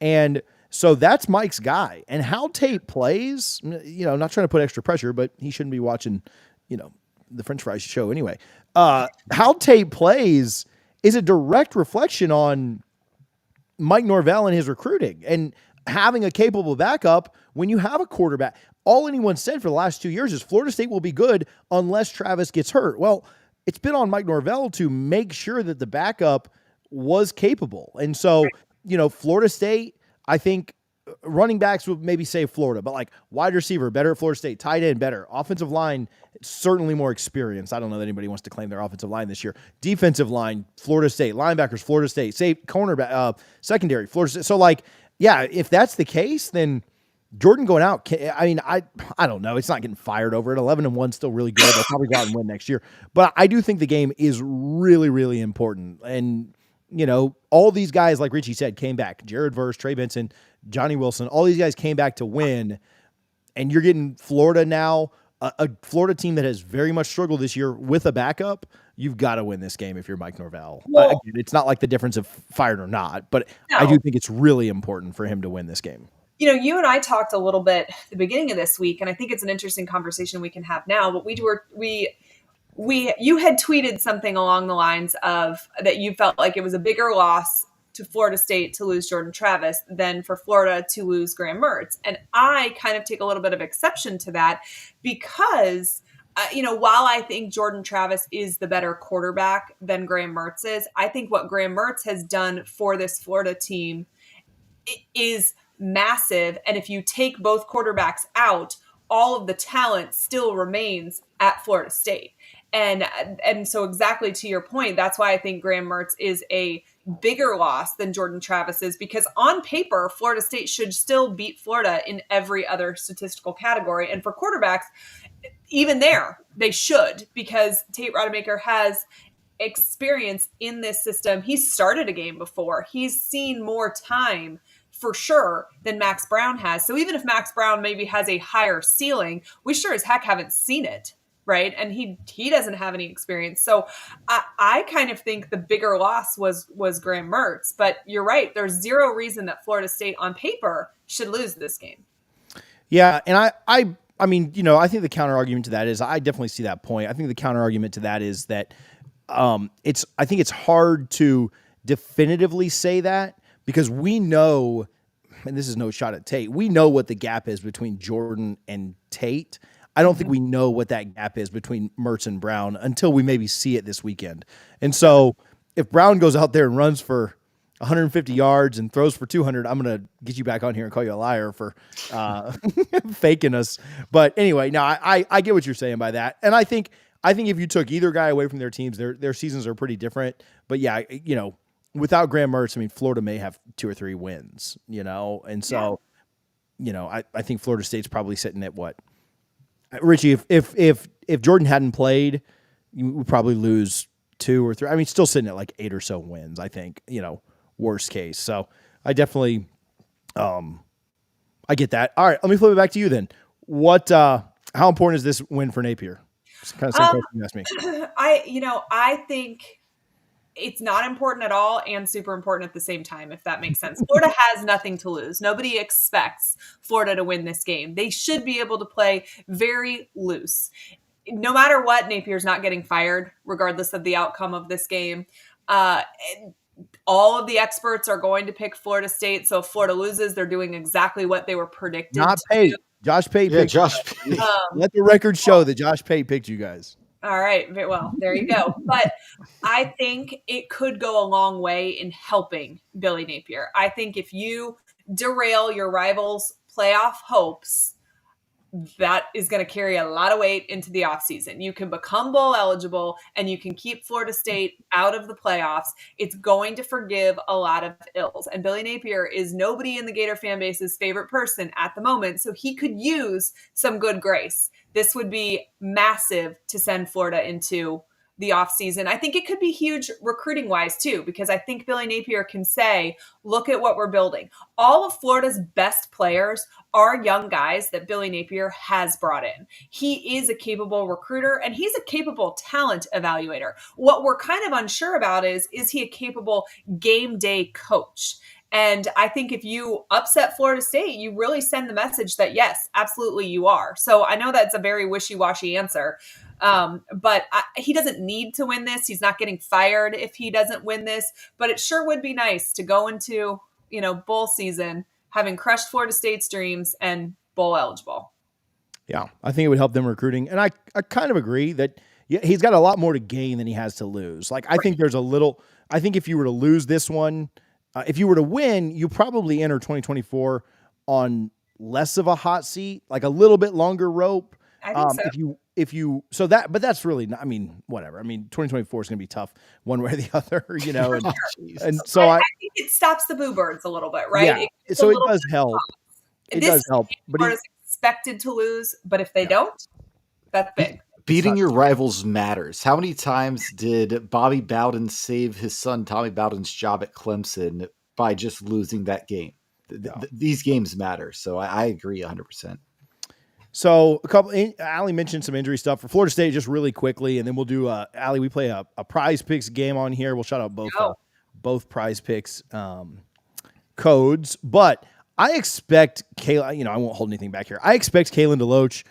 And so that's Mike's guy. And how Tate plays, not trying to put extra pressure, but he shouldn't be watching, the French fries show anyway. How Tate plays is a direct reflection on Mike Norvell and his recruiting and having a capable backup when you have a quarterback. All anyone said for the last 2 years is Florida State will be good unless Travis gets hurt. Well, it's been on Mike Norvell to make sure that the backup was capable. And so, Florida State, I think running backs would maybe say Florida, but wide receiver, better at Florida State, tight end, better. Offensive line, certainly more experience. I don't know that anybody wants to claim their offensive line this year. Defensive line, Florida State. Linebackers, Florida State. Cornerback, secondary, Florida State. So, if that's the case, then Jordan going out, I don't know. It's not getting fired over it. 11-1 still really good. They'll probably go out and win next year. But I do think the game is really, really important. And, all these guys, like Richie said, came back. Jared Verse, Trey Benson, Johnny Wilson, all these guys came back to win. And you're getting Florida now, a Florida team that has very much struggled this year with a backup. You've got to win this game if you're Mike Norvell. Again, it's not like the difference of fired or not, but no. I do think it's really important for him to win this game. You and I talked a little bit at the beginning of this week, and I think it's an interesting conversation we can have now, but you had tweeted something along the lines of that you felt like it was a bigger loss to Florida State to lose Jordan Travis than for Florida to lose Graham Mertz. And I kind of take a little bit of exception to that because, while I think Jordan Travis is the better quarterback than Graham Mertz is, I think what Graham Mertz has done for this Florida team is massive. And if you take both quarterbacks out, all of the talent still remains at Florida State. And so exactly to your point, that's why I think Graham Mertz is a bigger loss than Jordan Travis is, because on paper, Florida State should still beat Florida in every other statistical category. And for quarterbacks, even there, they should, because Tate Rodemaker has experience in this system. He's started a game before. He's seen more time for sure than Max Brown has. So even if Max Brown maybe has a higher ceiling, we sure as heck haven't seen it. right? And he doesn't have any experience. So I kind of think the bigger loss was Graham Mertz. But you're right. There's zero reason that Florida State on paper should lose this game. Yeah, and I mean, you know, I think the counter argument to that is I definitely see that point. I think the counter argument to that is that I think it's hard to definitively say that because we know, and this is no shot at Tate, we know what the gap is between Jordan and Tate. I don't think we know what that gap is between Mertz and Brown until we maybe see it this weekend. And so if Brown goes out there and runs for 150 yards and throws for 200, I'm going to get you back on here and call you a liar for faking us. But anyway, no, I get what you're saying by that. And I think if you took either guy away from their teams, their seasons are pretty different. But yeah, you know, without Graham Mertz, I mean, Florida may have 2 or 3 wins, you know? And so, you know, I think Florida State's probably sitting at what? Richie, if Jordan hadn't played, you would probably lose 2 or 3. I mean, still sitting at like 8 or so wins, I think, you know, worst case. So I definitely, I get that. All right, let me flip it back to you then. How important is this win for Napier? It's kind of the same question you asked me. I think it's not important at all and super important at the same time, if that makes sense. Florida has nothing to lose. Nobody expects Florida to win this game. They should be able to play very loose. No matter what, Napier's not getting fired, regardless of the outcome of this game. All of the experts are going to pick Florida State. So if Florida loses, they're doing exactly what they were predicted Not to Pate. do. Josh Pate. Yeah, Josh. Let the record show that Josh Pate picked you guys. All right. Well, there you go. But I think it could go a long way in helping Billy Napier. I think if you derail your rivals' playoff hopes, that is going to carry a lot of weight into the offseason. You can become bowl eligible and you can keep Florida State out of the playoffs. It's going to forgive a lot of ills. And Billy Napier is nobody in the Gator fan base's favorite person at the moment. So he could use some good grace. This would be massive to send Florida into the offseason. I think it could be huge recruiting wise too, because I think Billy Napier can say, look at what we're building. All of Florida's best players are young guys that Billy Napier has brought in. He is a capable recruiter and he's a capable talent evaluator. What we're kind of unsure about is he a capable game day coach? And I think if you upset Florida State, you really send the message that, yes, absolutely you are. So I know that's a very wishy-washy answer, but he doesn't need to win this. He's not getting fired if he doesn't win this. But it sure would be nice to go into, you know, bowl season having crushed Florida State's dreams and bowl eligible. Yeah, I think it would help them recruiting. And I kind of agree that he's got a lot more to gain than he has to lose. Like, I think there's a little – I think if you were to lose this one – if you were to win, you probably enter 2024 on less of a hot seat, like a little bit longer rope. I think so. But that's really not, I mean, whatever. I mean, 2024 is going to be tough one way or the other, you know? And so I think it stops the boo birds a little bit, right? Yeah. So it does help. It does help. But Florida's expected to lose, but if they don't, that's big. Beating your rivals matters. How many times did Bobby Bowden save his son Tommy Bowden's job at Clemson by just losing that game? These games matter. So I agree 100%. So Allie mentioned some injury stuff for Florida State just really quickly, and then we'll do Allie, we play a prize picks game on here. We'll shout out both prize picks codes, but I expect Kayla, you know, I won't hold anything back here. I expect Kalen DeLoach,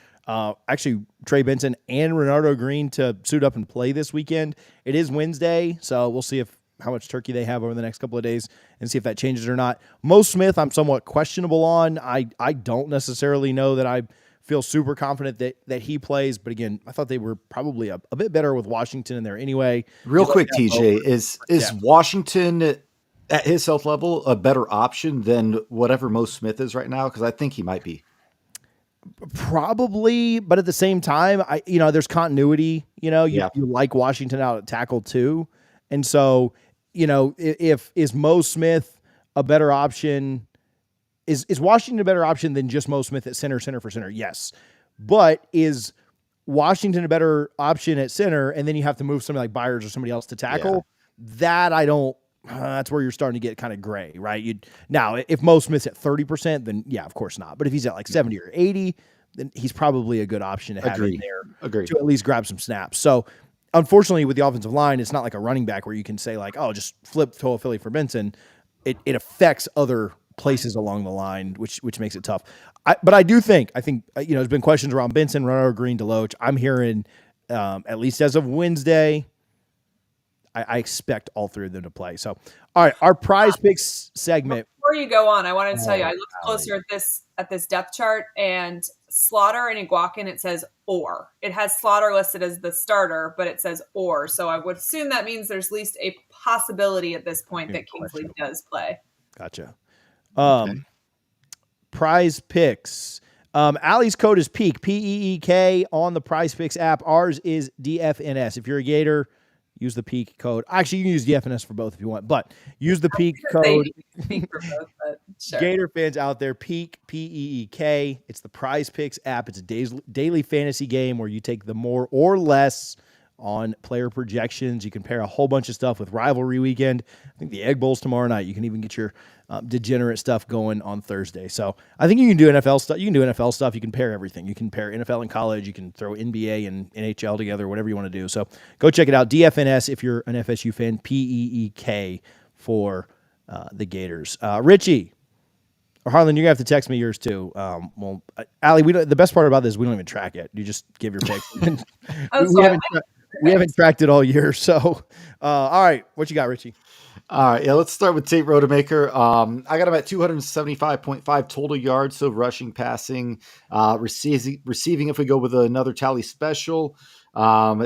actually Trey Benson and Renardo Green to suit up and play this weekend. It is Wednesday, so we'll see how much turkey they have over the next couple of days and see if that changes or not. Mo Smith, I'm somewhat questionable on. I don't necessarily know that I feel super confident that he plays, but again, I thought they were probably a bit better with Washington in there anyway. Real quick, TJ, is Washington at his health level a better option than whatever Mo Smith is right now? Because I think he might be. Probably, but at the same time, there's continuity. You like Washington out at tackle too, and so if is Mo Smith a better option? Is Washington a better option than just Mo Smith at center for center? Yes, but is Washington a better option at center, and then you have to move somebody like Byers or somebody else to tackle? Yeah. That I don't that's where you're starting to get kind of gray, right? Now, if Mo Smith's at 30%, then yeah, of course not. But if he's at like 70 or 80, then he's probably a good option to have in there to at least grab some snaps. So, unfortunately, with the offensive line, it's not like a running back where you can say like, oh, just flip Toa Philly for Benson. It affects other places along the line, which makes it tough. But I think there's been questions around Benson, Renaro, Green, Deloach. I'm hearing at least as of Wednesday, I expect all three of them to play. So, all right, our prize picks segment. Before you go on, I wanted to tell you, I looked closer at this depth chart, and Slaughter and Iguakin, it says or. It has Slaughter listed as the starter, but it says or. So I would assume that means there's at least a possibility at this point that Kingsley does play. Gotcha. Prize picks. Allie's code is PEEK, PEEK on the Prize Picks app. Ours is DFNS. If you're a Gator, use the PEEK code. Actually, you can use DFNS for both if you want, but use the PEEK code. For both, but sure. Gator fans out there, PEEK, PEEK. It's the Prize Picks app. It's a daily fantasy game where you take the more or less on player projections. You can pair a whole bunch of stuff with Rivalry weekend. I think the Egg Bowl's tomorrow night. You can even get your degenerate stuff going on Thursday. So I think you can do NFL stuff. You can do NFL stuff. You can pair everything. You can pair NFL and college. You can throw NBA and NHL together, whatever you want to do. So go check it out. DFNS if you're an FSU fan. PEEK for the Gators. Richie or Harlan, you're gonna have to text me yours too. Allie, the best part about this is we don't even track it. You just give your picks. We haven't tracked it all year. So, all right, what you got, Richie? All right, let's start with Tate Rodemaker. I got him at 275.5 total yards, so rushing, passing, receiving if we go with another tally special.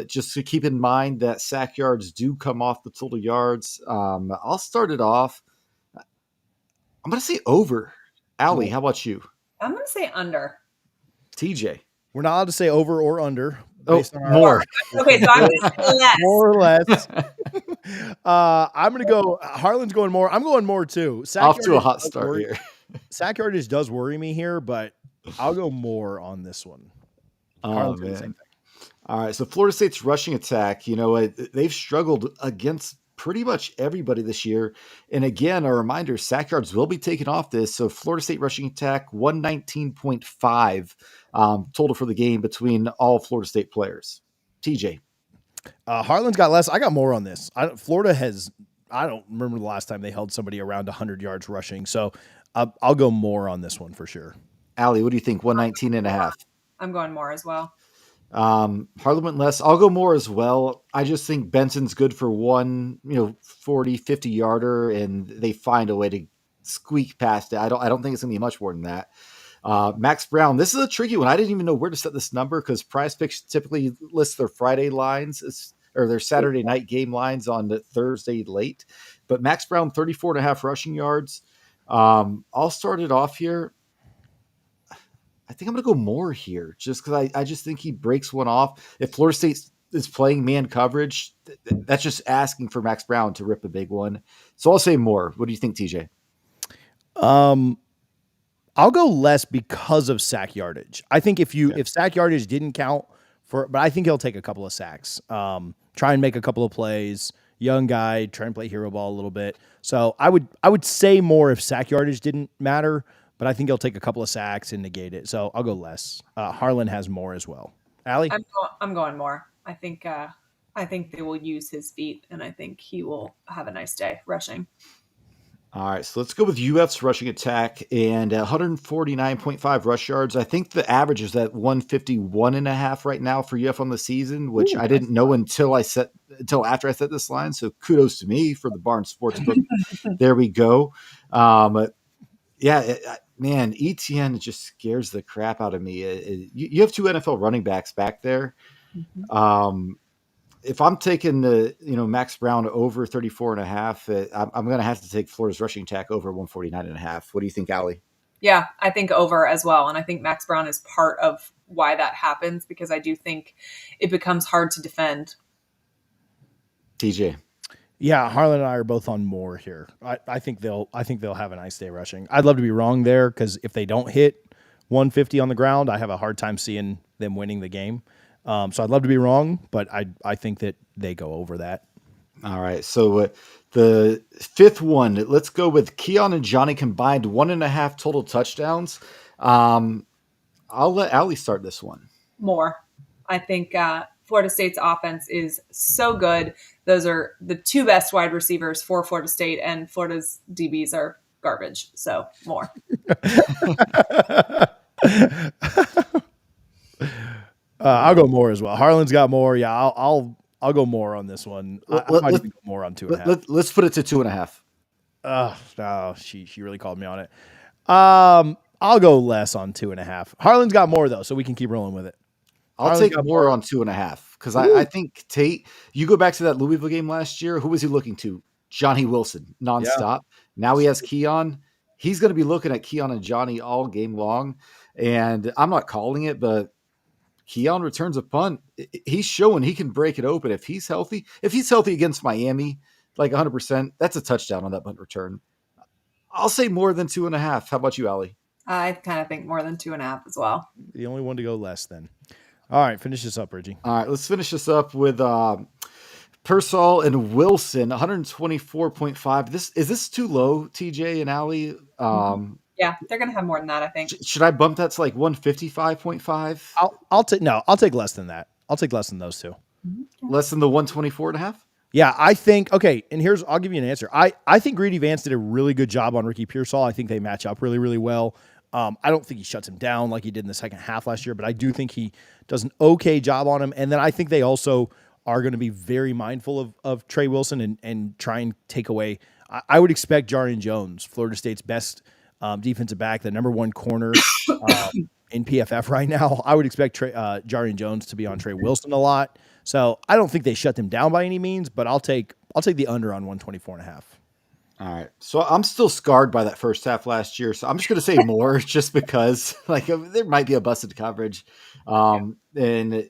Just to keep in mind that sack yards do come off the total yards. I'll start it off. I'm going to say over. Allie, how about you? I'm going to say under. TJ. We're not allowed to say over or under. More. Okay, so I'm going to say less. More or less. I'm going to go. Harlan's going more. I'm going more too. Off to a hot start here. Sack yardage does worry me here, but I'll go more on this one. Harlan's doing the same thing. All right, so Florida State's rushing attack, they've struggled against pretty much everybody this year. And again, a reminder, sack yards will be taken off this. So Florida State rushing attack, 119.5 total for the game between all Florida State players. TJ. Harlan's got less. I got more on this. Florida has, I don't remember the last time they held somebody around 100 yards rushing. So I'll go more on this one for sure. Allie, what do you think? 119.5. I'm going more as well. Harlan went less. I'll go more as well. I just think Benson's good for 40, 50 yarder, and they find a way to squeak past it. I don't think it's gonna be much more than that. Max Brown, this is a tricky one. I didn't even know where to set this number because Prize Picks typically lists their Friday lines or their Saturday night game lines on the Thursday late. But Max Brown, 34.5 rushing yards. I'll start it off here. I think I'm going to go more here just because I just think he breaks one off. If Florida State is playing man coverage, that's just asking for Max Brown to rip a big one. So I'll say more. What do you think, TJ? I'll go less because of sack yardage. I think if sack yardage didn't count but I think he'll take a couple of sacks, try and make a couple of plays, young guy, try and play hero ball a little bit. So I would say more if sack yardage didn't matter, but I think he'll take a couple of sacks and negate it. So I'll go less. Harlan has more as well. Allie? I'm going more. I think they will use his feet, and I think he will have a nice day rushing. All right, so let's go with UF's rushing attack and 149.5 rush yards. I think the average is at 151.5 right now for UF on the season, which I didn't know until after I set this line. So kudos to me for the Barnes Sportsbook. There we go. Man, ETN just scares the crap out of me. You have two NFL running backs back there. Mm-hmm. If I'm taking Max Brown over 34.5, I'm going to have to take Florida's rushing attack over 149.5. What do you think, Allie? Yeah, I think over as well. And I think Max Brown is part of why that happens because I do think it becomes hard to defend. TJ. Yeah, Harlan and I are both on more here. I think they'll have a nice day rushing. I'd love to be wrong there because if they don't hit 150 on the ground, I have a hard time seeing them winning the game. So I'd love to be wrong, but I think that they go over that. All right. So The fifth one, let's go with Keon and Johnny combined 1.5 total touchdowns. I'll let Allie start this one. More. I think Florida State's offense is so good. Those are the two best wide receivers for Florida State, and Florida's DBs are garbage. So more. I'll go more as well. Harlan's got more. Yeah, I'll go more on this one. I might even go more on 2.5. Let's put it to 2.5. No, she really called me on it. I'll go less on 2.5. Harlan's got more though, so we can keep rolling with it. I'll take more on 2.5 because I think Tate. You go back to that Louisville game last year. Who was he looking to? Johnny Wilson, nonstop. Yeah. Now he has Keon. He's going to be looking at Keon and Johnny all game long. And I'm not calling it, but Keon returns a punt. He's showing he can break it open if he's healthy. If he's healthy against Miami, like 100%, that's a touchdown on that punt return. I'll say more than 2.5. How about you, Allie? I kind of think more than 2.5 as well. The only one to go less then. All right, finish this up, Reggie. All right, let's finish this up with Pearsall and Wilson, 124.5. Is this too low, TJ and Allie? Yeah, they're going to have more than that, I think. Should I bump that to like 155.5? I'll take less than that. I'll take less than those two. Less than the 124.5? Yeah, I think, okay, and I'll give you an answer. I think Greedy Vance did a really good job on Ricky Pearsall. I think they match up really, really well. I don't think he shuts him down like he did in the second half last year, but I do think he does an okay job on him. And then I think they also are going to be very mindful of Trey Wilson and try and take away. I would expect Jarian Jones, Florida State's best defensive back, the number one corner in PFF right now. I would expect Jarian Jones to be on Trey Wilson a lot. So I don't think they shut them down by any means, but I'll take the under on 124.5. All right. So I'm still scarred by that first half last year. So I'm just going to say more just because like there might be a busted coverage. And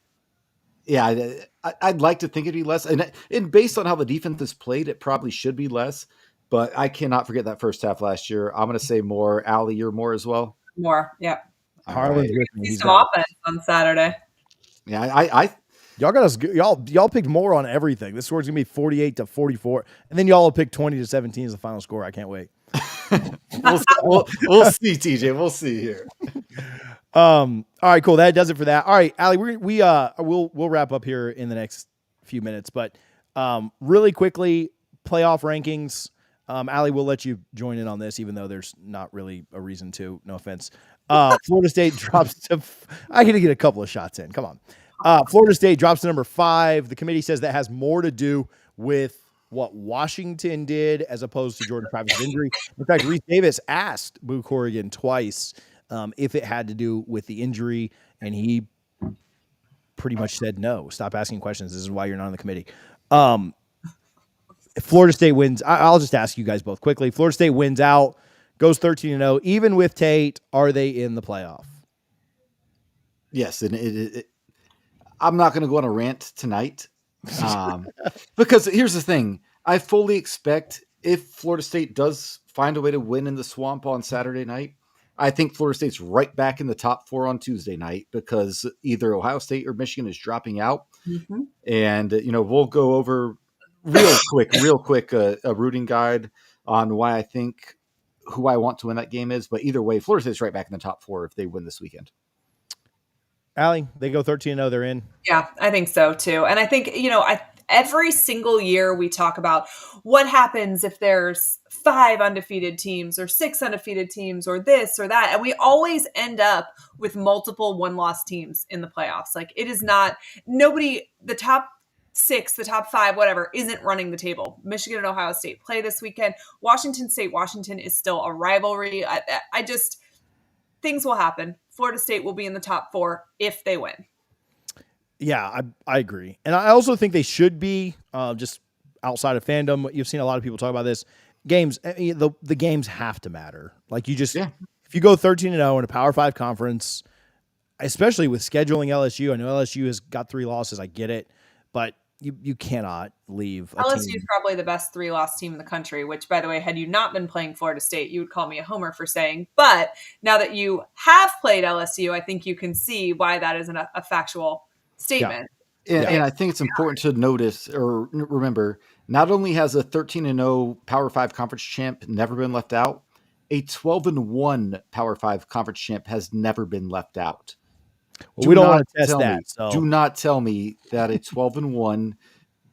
yeah, I'd like to think it'd be less. And based on how the defense is played, it probably should be less. But I cannot forget that first half last year. I'm going to say more. Allie, you're more as well? More, yeah. Harlan's with me. He's some offense on Saturday. Yeah, y'all got us. Y'all picked more on everything. This score's gonna be 48-44, and then y'all will pick 20-17 as the final score. I can't wait. we'll see, TJ. We'll see here. All right, cool. That does it for that. All right, Allie, we'll wrap up here in the next few minutes, but really quickly, playoff rankings. Allie, we'll let you join in on this, even though there's not really a reason to. No offense. Florida State drops to. I got to get a couple of shots in. Come on. Florida State drops to number 5. The committee says that has more to do with what Washington did as opposed to Jordan Travis' injury. In fact, Reese Davis asked Boo Corrigan twice if it had to do with the injury, and he pretty much said no. Stop asking questions. This is why you're not on the committee. Florida State wins. I'll just ask you guys both quickly. Florida State wins out, goes 13-0. Even with Tate, are they in the playoff? Yes, and I'm not going to go on a rant tonight because here's the thing. I fully expect if Florida State does find a way to win in the Swamp on Saturday night, I think Florida State's right back in the top 4 on Tuesday night because either Ohio State or Michigan is dropping out. Mm-hmm. And, we'll go over real quick, a rooting guide on why I think who I want to win that game is. But either way, Florida State's right back in the top 4 if they win this weekend. Allie, they go 13-0, they're in. Yeah, I think so too. And I think, every single year we talk about what happens if there's 5 undefeated teams or 6 undefeated teams or this or that. And we always end up with multiple 1-loss teams in the playoffs. Like it is not the top 6, the top 5, whatever, isn't running the table. Michigan and Ohio State play this weekend. Washington is still a rivalry. I just, things will happen. Florida State will be in the top 4 if they win. Yeah, I agree. And I also think they should be just outside of fandom. You've seen a lot of people talk about this. Games, the games have to matter. Like if you go 13-0 in a Power 5 conference, especially with scheduling LSU, I know LSU has got 3 losses. I get it, but you cannot leave. LSU is probably the best 3-loss team in the country, which, by the way, had you not been playing Florida State, you would call me a homer for saying. But now that you have played LSU, I think you can see why that isn't a factual statement. Yeah. And I think it's important to notice or remember Not only has a 13-0 Power 5 conference champ never been left out, a 12-1 Power 5 conference champ has never been left out. Well, we don't want to test that. Do So not tell me that a 12-1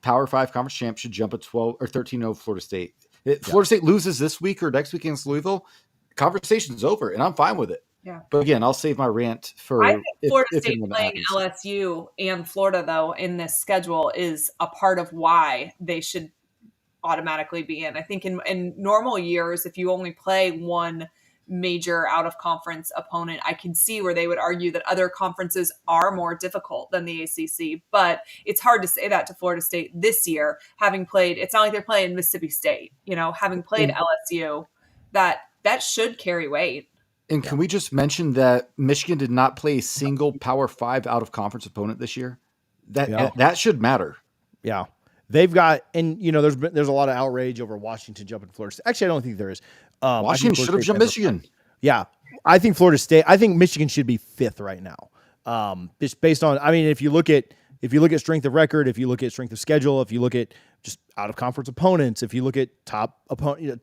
Power 5 conference champ should jump a 12 or 13-0 Florida State. Florida State loses this week or next week against Louisville, conversation's over, and I'm fine with it. Yeah. But again, I'll save my rant for I think Florida if State and when that playing happens. LSU and Florida, though, in this schedule is a part of why they should automatically be in. I think in normal years, if you only play one major out of conference opponent, I can see where they would argue that other conferences are more difficult than the ACC. But it's hard to say that to Florida State this year, having played. It's not like they're playing Mississippi State, having played LSU. That should carry weight. And can we just mention that Michigan did not play a single Power 5 out of conference opponent this year? That should matter. Yeah. They've got, and there's a lot of outrage over Washington jumping Florida State. Actually, I don't think there is. Washington should have jumped Michigan. Yeah. I think Michigan should be 5th right now. Just based on, if you look at strength of record, if you look at strength of schedule, if you look at just out of conference opponents, if you look at top opponent,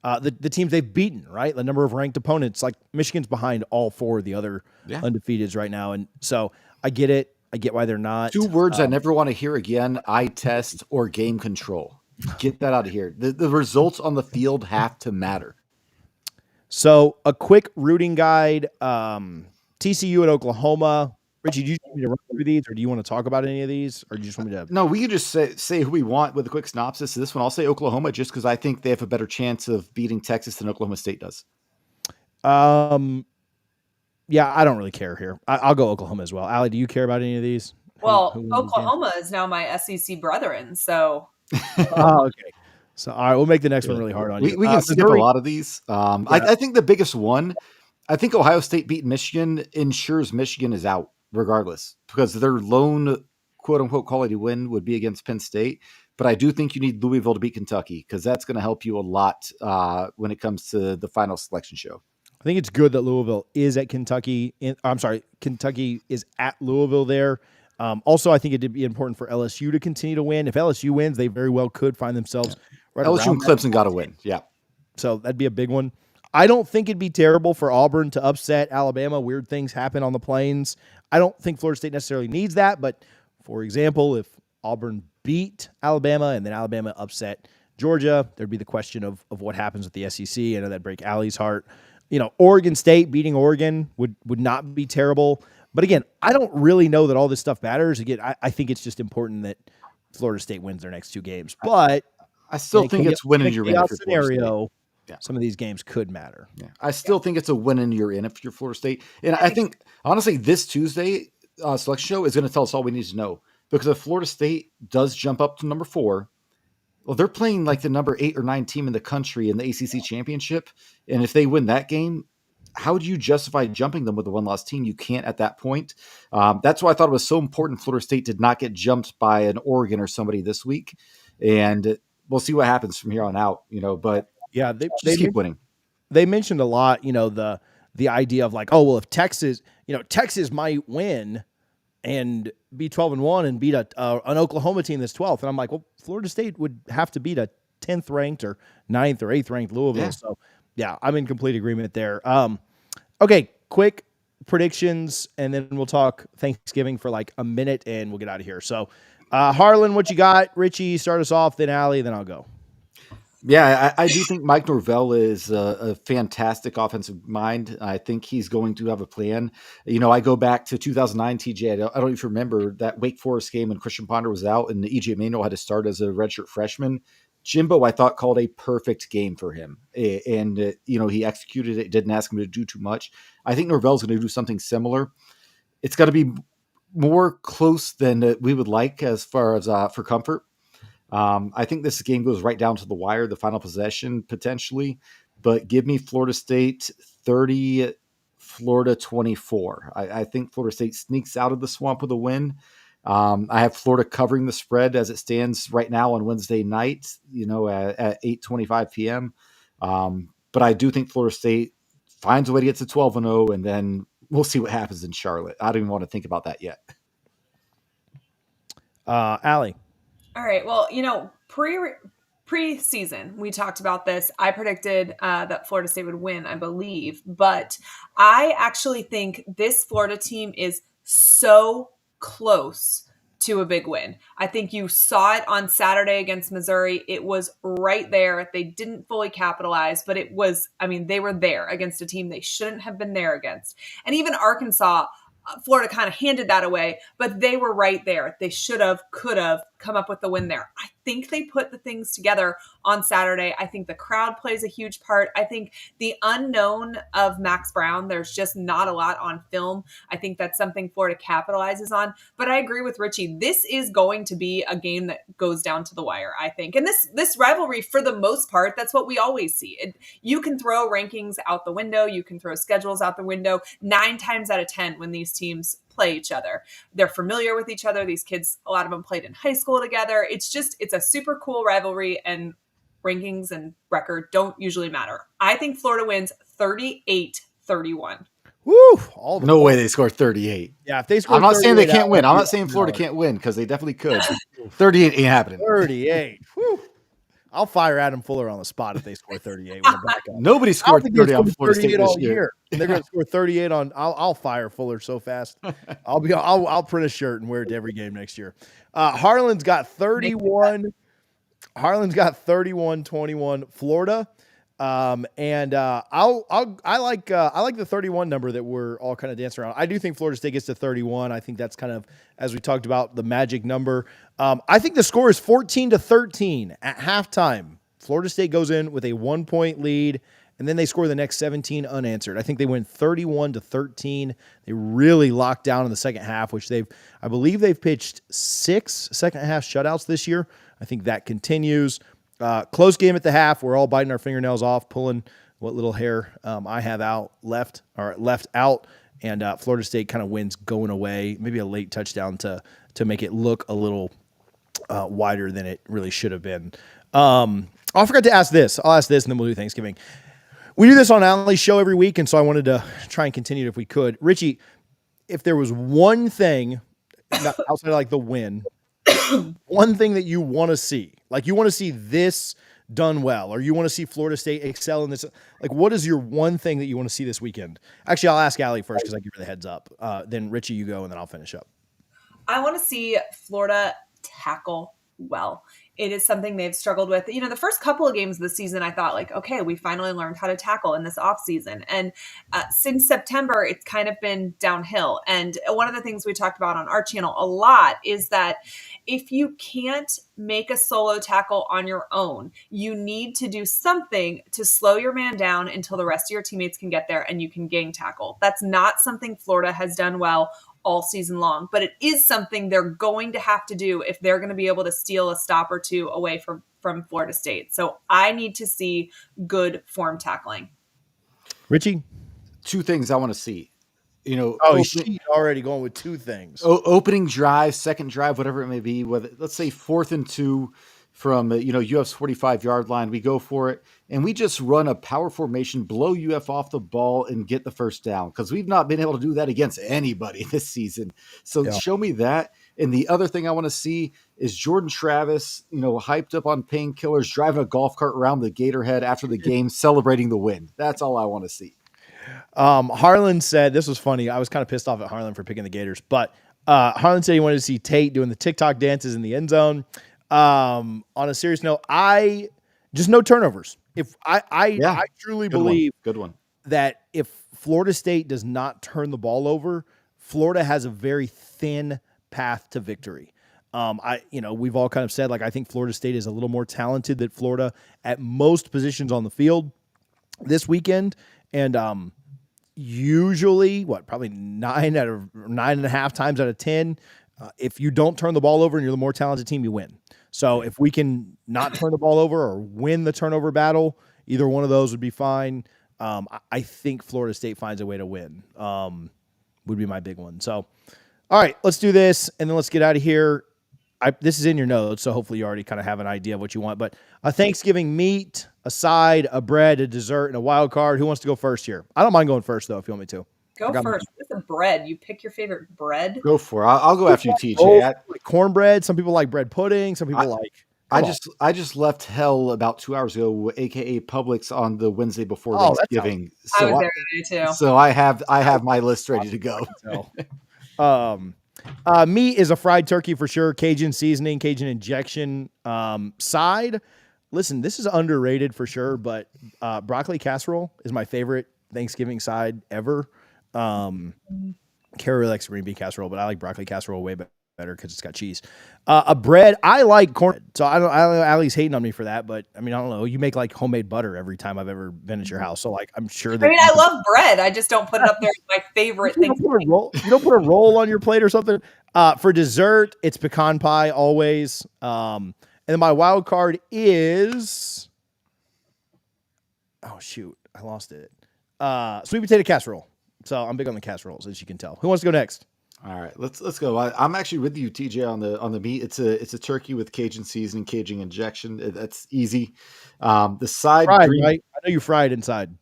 the teams they've beaten, right? The number of ranked opponents, like Michigan's behind all 4 of the other undefeateds right now. And so I get it. I get why they're not. 2 words I never want to hear again: eye test or game control. Get that out of here. The results on the field have to matter. So a quick rooting guide: TCU at Oklahoma. Richie, do you want me to run through these, or do you want to talk about any of these, or do you just want me to? No, we can just say who we want with a quick synopsis. This one, I'll say Oklahoma, just because I think they have a better chance of beating Texas than Oklahoma State does. Yeah, I don't really care here. I'll go Oklahoma as well. Allie, do you care about any of these? Well, Oklahoma is now my SEC brethren, so. Oh, okay. So, all right, we'll make the next one really hard on you. We can skip a lot of these. I think the biggest one, I think Ohio State beating Michigan ensures Michigan is out regardless, because their lone quote-unquote quality win would be against Penn State. But I do think you need Louisville to beat Kentucky, because that's going to help you a lot when it comes to the final selection show. I think it's good that Louisville is at Kentucky. Kentucky is at Louisville there. Also, I think it'd be important for LSU to continue to win. If LSU wins, they very well could find themselves right LSU and Clemson got to win. Yeah. So that'd be a big one. I don't think it'd be terrible for Auburn to upset Alabama. Weird things happen on the plains. I don't think Florida State necessarily needs that. But, for example, if Auburn beat Alabama and then Alabama upset Georgia, there'd be the question of what happens with the SEC. I know that'd break Allie's heart. Oregon State beating Oregon would not be terrible. But again, I don't really know that all this stuff matters. Again, I think it's just important that Florida State wins their next 2 games. But I still think it's winning your win. Scenario, some of these games could matter. Yeah, I still think it's a win in your in if you're Florida State. And I think, honestly, this Tuesday selection show is going to tell us all we need to know. Because if Florida State does jump up to number 4, well, they're playing like the number 8 or 9 team in the country in the ACC championship. And if they win that game, how do you justify jumping them with a 1-loss team? You can't at that point. That's why I thought it was so important Florida State did not get jumped by an Oregon or somebody this week. And we'll see what happens from here on out, but yeah, they keep winning. They mentioned a lot, the idea of like, oh, well, if Texas might win and be 12-1 and beat an Oklahoma team that's 12th. And I'm like, well, Florida State would have to beat a 10th ranked or 9th or 8th ranked Louisville. Yeah. So yeah, I'm in complete agreement there. Okay. Quick predictions. And then we'll talk Thanksgiving for like a minute and we'll get out of here. So Harlan, what you got? Richie, start us off, then Allie, then I'll go. Yeah, I do think Mike Norvell is a fantastic offensive mind. I think he's going to have a plan. I go back to 2009, TJ. I don't even remember that Wake Forest game when Christian Ponder was out and EJ Manuel had to start as a redshirt freshman. Jimbo, I thought, called a perfect game for him. And, he executed it, didn't ask him to do too much. I think Norvell's going to do something similar. It's got to be more close than we would like as far as for comfort. I think this game goes right down to the wire, the final possession potentially, but give me Florida State 30, Florida 24. I think Florida State sneaks out of the swamp with a win. I have Florida covering the spread as it stands right now on Wednesday night, at 8:25 p.m. But I do think Florida State finds a way to get to 12-0, and then we'll see what happens in Charlotte. I don't even want to think about that yet. Allie. All right. Well, preseason, we talked about this. I predicted that Florida State would win, I believe, but I actually think this Florida team is so close to a big win. I think you saw it on Saturday against Missouri. It was right there. They didn't fully capitalize, but it was, I mean, they were there against a team they shouldn't have been there against. And even Arkansas, Florida kind of handed that away, but they were right there. They should have, could have come up with the win there. I think they put the things together on Saturday. I think the crowd plays a huge part. I think the unknown of Max Brown, there's just not a lot on film. I think that's something Florida capitalizes on. But I agree with Richie. This is going to be a game that goes down to the wire, I think. And this rivalry, for the most part, that's what we always see. You can throw rankings out the window. You can throw schedules out the window 9 times out of 10 when these teams play each other. They're familiar with each other. These kids, a lot of them played in high school together. It's a super cool rivalry, and rankings and record don't usually matter. I think Florida wins 38-31. Woo! No way they score 38. Yeah, if they score, I'm not saying they can't win. I'm not yeah, saying Florida can't win, because they definitely could. 38 ain't happening. 38. Woo. I'll fire Adam Fuller on the spot if they score 38 with a backup. Nobody scored 30 on Florida State this year. And they're going to score 38 on. I'll fire Fuller so fast. I'll print a shirt and wear it to every game next year. Harlan's got 31. Harlan's got 31-21 Florida. I like the 31 number that we're all kind of dancing around. I do think Florida State gets to 31. I think that's kind of, as we talked about, the magic number. I think the score is 14-13 at halftime. Florida State goes in with a 1-point lead, and then they score the next 17 unanswered. I think they win 31-13. They really locked down in the second half, which I believe they've pitched 6 second half shutouts this year. I think that continues. Close game at the half. We're all biting our fingernails off, pulling what little hair I have left out, and Florida State kind of wins going away. Maybe a late touchdown to make it look a little wider than it really should have been. I forgot to ask this. I'll ask this, and then we'll do Thanksgiving. We do this on Allie's show every week, and so I wanted to try and continue it if we could. Richie, if there was one thing outside of like the win, one thing that you want to see, like you want to see this done well, or you want to see Florida State excel in this, like what is your one thing that you want to see this weekend? Actually, I'll ask Allie first because I give her the heads up. Then Richie, you go, and then I'll finish up. I want to see Florida tackle well. It is something they've struggled with. The first couple of games of the season, I thought like, okay, we finally learned how to tackle in this off season. And since September, it's kind of been downhill. And one of the things we talked about on our channel a lot is that if you can't make a solo tackle on your own, you need to do something to slow your man down until the rest of your teammates can get there and you can gang tackle. That's not something Florida has done well all season long, but it is something they're going to have to do if they're going to be able to steal a stop or two away from Florida State. So I need to see good form tackling. Richie? 2 things I want to see. She's already going with 2 things. Opening drive, second drive, whatever it may be, whether let's say 4th and 2 from UF's 45-yard line, we go for it, and we just run a power formation, blow UF off the ball, and get the first down, because we've not been able to do that against anybody this season. So Show me that. And the other thing I want to see is Jordan Travis, hyped up on painkillers, driving a golf cart around the Gatorhead after the game, celebrating the win. That's all I want to see. Harlan said, this was funny. I was kind of pissed off at Harlan for picking the Gators, but Harlan said he wanted to see Tate doing the TikTok dances in the end zone. On a serious note, just no turnovers. I truly believe that if Florida State does not turn the ball over, Florida has a very thin path to victory. We've all kind of said, like, I think Florida State is a little more talented than Florida at most positions on the field this weekend. And, usually probably 9.5 times out of 10, if you don't turn the ball over and you're the more talented team, you win. So if we can not turn the ball over or win the turnover battle, either one of those would be fine. I think Florida State finds a way to win, would be my big one. So, all right, let's do this, and then let's get out of here. This is in your notes, so hopefully you already kind of have an idea of what you want. But a Thanksgiving meat, a side, a bread, a dessert, and a wild card. Who wants to go first here? I don't mind going first, though, if you want me to. Go first. What's the bread? You pick your favorite bread. Go for it. I'll go after you, TJ. Rolls, like cornbread. Some people like bread pudding. Some people I just left hell about 2 hours ago, aka Publix, on the Wednesday before Thanksgiving. I was there today too. So I have my list ready to go. Meat is a fried turkey for sure. Cajun seasoning, Cajun injection. Side, listen, this is underrated for sure, but broccoli casserole is my favorite Thanksgiving side ever. Carrie likes green bean casserole, but I like broccoli casserole way better because it's got cheese. A bread, I like corn. So I don't know, Allie's hating on me for that, but I mean, I don't know. You make like homemade butter every time I've ever been at your house. So like, I'm sure that. I mean, I love bread. I just don't put it up there as my favorite thing. You don't put a roll on your plate or something. For dessert, it's pecan pie always. And then my wild card is, oh shoot, I lost it. Sweet potato casserole. So I'm big on the casseroles, as you can tell. Who wants to go next? All right, let's go. I'm actually with you, TJ, on the meat. It's a turkey with Cajun seasoning, Cajun injection. That's easy. The side, fried, right? I know you fried inside.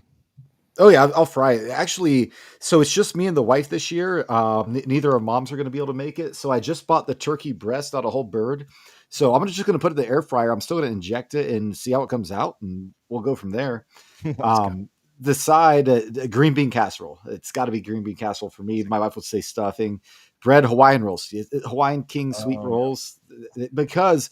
Oh yeah, I'll fry it. Actually, so it's just me and the wife this year. Neither of moms are going to be able to make it. So I just bought the turkey breast, not a whole bird. So I'm just going to put it in the air fryer. I'm still going to inject it and see how it comes out, and we'll go from there. The side, green bean casserole. It's got to be green bean casserole for me. My wife would say stuffing. Bread, Hawaiian rolls, Hawaiian King sweet rolls, because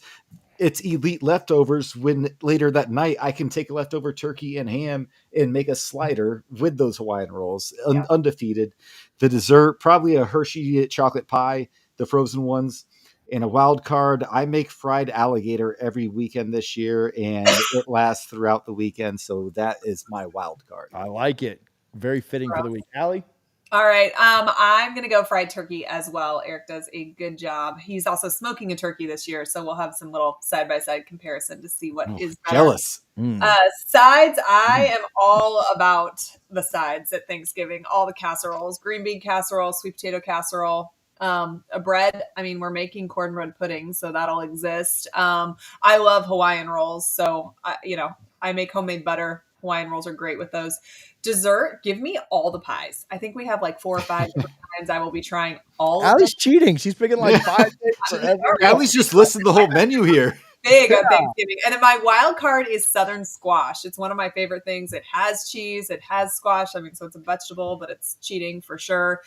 it's elite leftovers. When later that night, I can take a leftover turkey and ham and make a slider with those Hawaiian rolls, undefeated. The dessert, probably a Hershey chocolate pie, the frozen ones. And a wild card, I make fried alligator every weekend this year, and it lasts throughout the weekend. So that is my wild card. I like it. Very fitting for the week. Allie? All right. I'm going to go fried turkey as well. Eric does a good job. He's also smoking a turkey this year, so we'll have some little side-by-side comparison to see what is better. Jealous. Sides, I am all about the sides at Thanksgiving. All the casseroles, green bean casserole, sweet potato casserole. A bread, I mean, we're making cornbread pudding, so that'll exist. I love Hawaiian rolls, so I make homemade butter. Hawaiian rolls are great with those. Dessert, give me all the pies. I think we have like 4 or 5 different kinds. I will be trying all of them. Allie's cheating. She's picking like 5 things. Allie's just listed the whole menu here. Big on Thanksgiving. And then my wild card is Southern squash. It's one of my favorite things. It has cheese. It has squash. I mean, so it's a vegetable, but it's cheating for sure.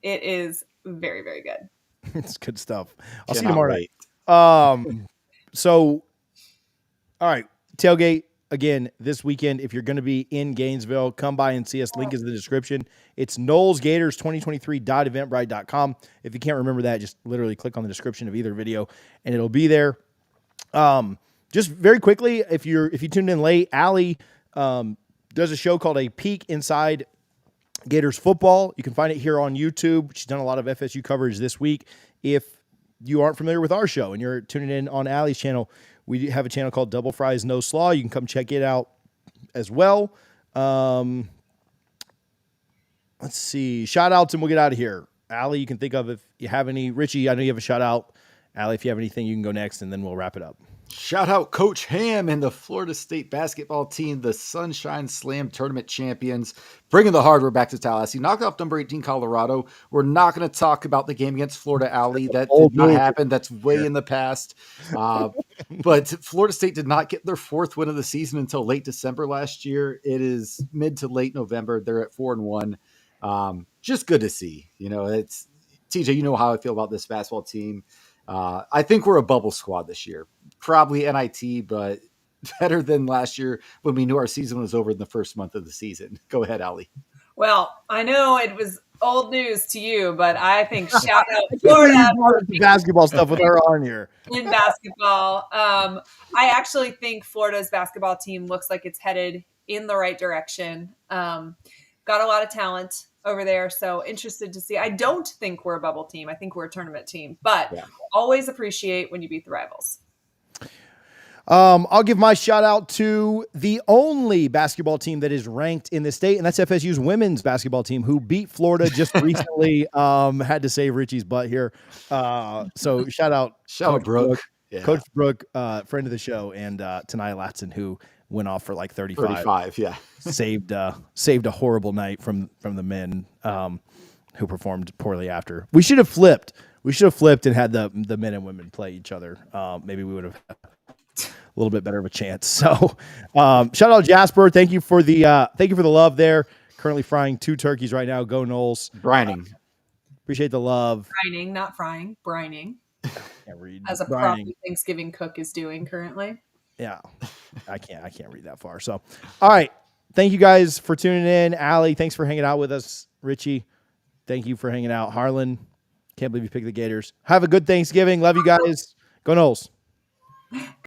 It is very, very good. It's good stuff. I'll see you tomorrow night. So, all right, tailgate again this weekend. If you're going to be in Gainesville, come by and see us. Link is in the description. It's knowlesgators2023.eventbrite.com. If you can't remember that, just literally click on the description of either video, and it'll be there. Just very quickly, if you tuned in late, Allie does a show called A Peek Inside Gators Football. You can find it here on YouTube. She's done a lot of FSU coverage this week. If you aren't familiar with our show and you're tuning in on Allie's channel, we have a channel called Double Fries No Slaw. You can come check it out as well. Let's see. Shout outs and we'll get out of here. Allie, you can think of if you have any. Richie, I know you have a shout out. Allie, if you have anything, you can go next and then we'll wrap it up. Shout out Coach Ham and the Florida State basketball team, the Sunshine Slam tournament champions, bringing the hardware back to Tallahassee. Knock off number 18 Colorado. We're not going to talk about the game against Florida Alley. That did not happen. That's way in the past. But Florida State did not get their 4th win of the season until late December last year. It is mid to late November. They're at 4-1. Just good to see. It's TJ. You know how I feel about this basketball team. I think we're a bubble squad this year. Probably NIT, but better than last year when we knew our season was over in the first month of the season. Go ahead, Allie. Well, I know it was old news to you, but I think shout out Florida for basketball stuff with her on here. In basketball. I actually think Florida's basketball team looks like it's headed in the right direction. Got a lot of talent over there, so interested to see. I don't think we're a bubble team. I think we're a tournament team, but always appreciate when you beat the rivals. I'll give my shout out to the only basketball team that is ranked in the state, and that's FSU's women's basketball team, who beat Florida just recently. Had to save Richie's butt here. So shout out Brooke. Coach Brooke, friend of the show, and Tanaya Latson, who went off for like 35, yeah. saved a horrible night from the men who performed poorly after. We should have flipped. And had the men and women play each other. Maybe we would have had a little bit better of a chance. So shout out Jasper. Thank you for the love there. Currently frying 2 turkeys right now. Go Knowles. Brining. Appreciate the love. Brining, not frying. Brining. Can't read. As a proper Thanksgiving cook is doing currently. Yeah, I can't read that far. So, all right. Thank you guys for tuning in. Allie, thanks for hanging out with us. Richie, thank you for hanging out. Harlan, can't believe you picked the Gators. Have a good Thanksgiving. Love you guys. Go Knowles.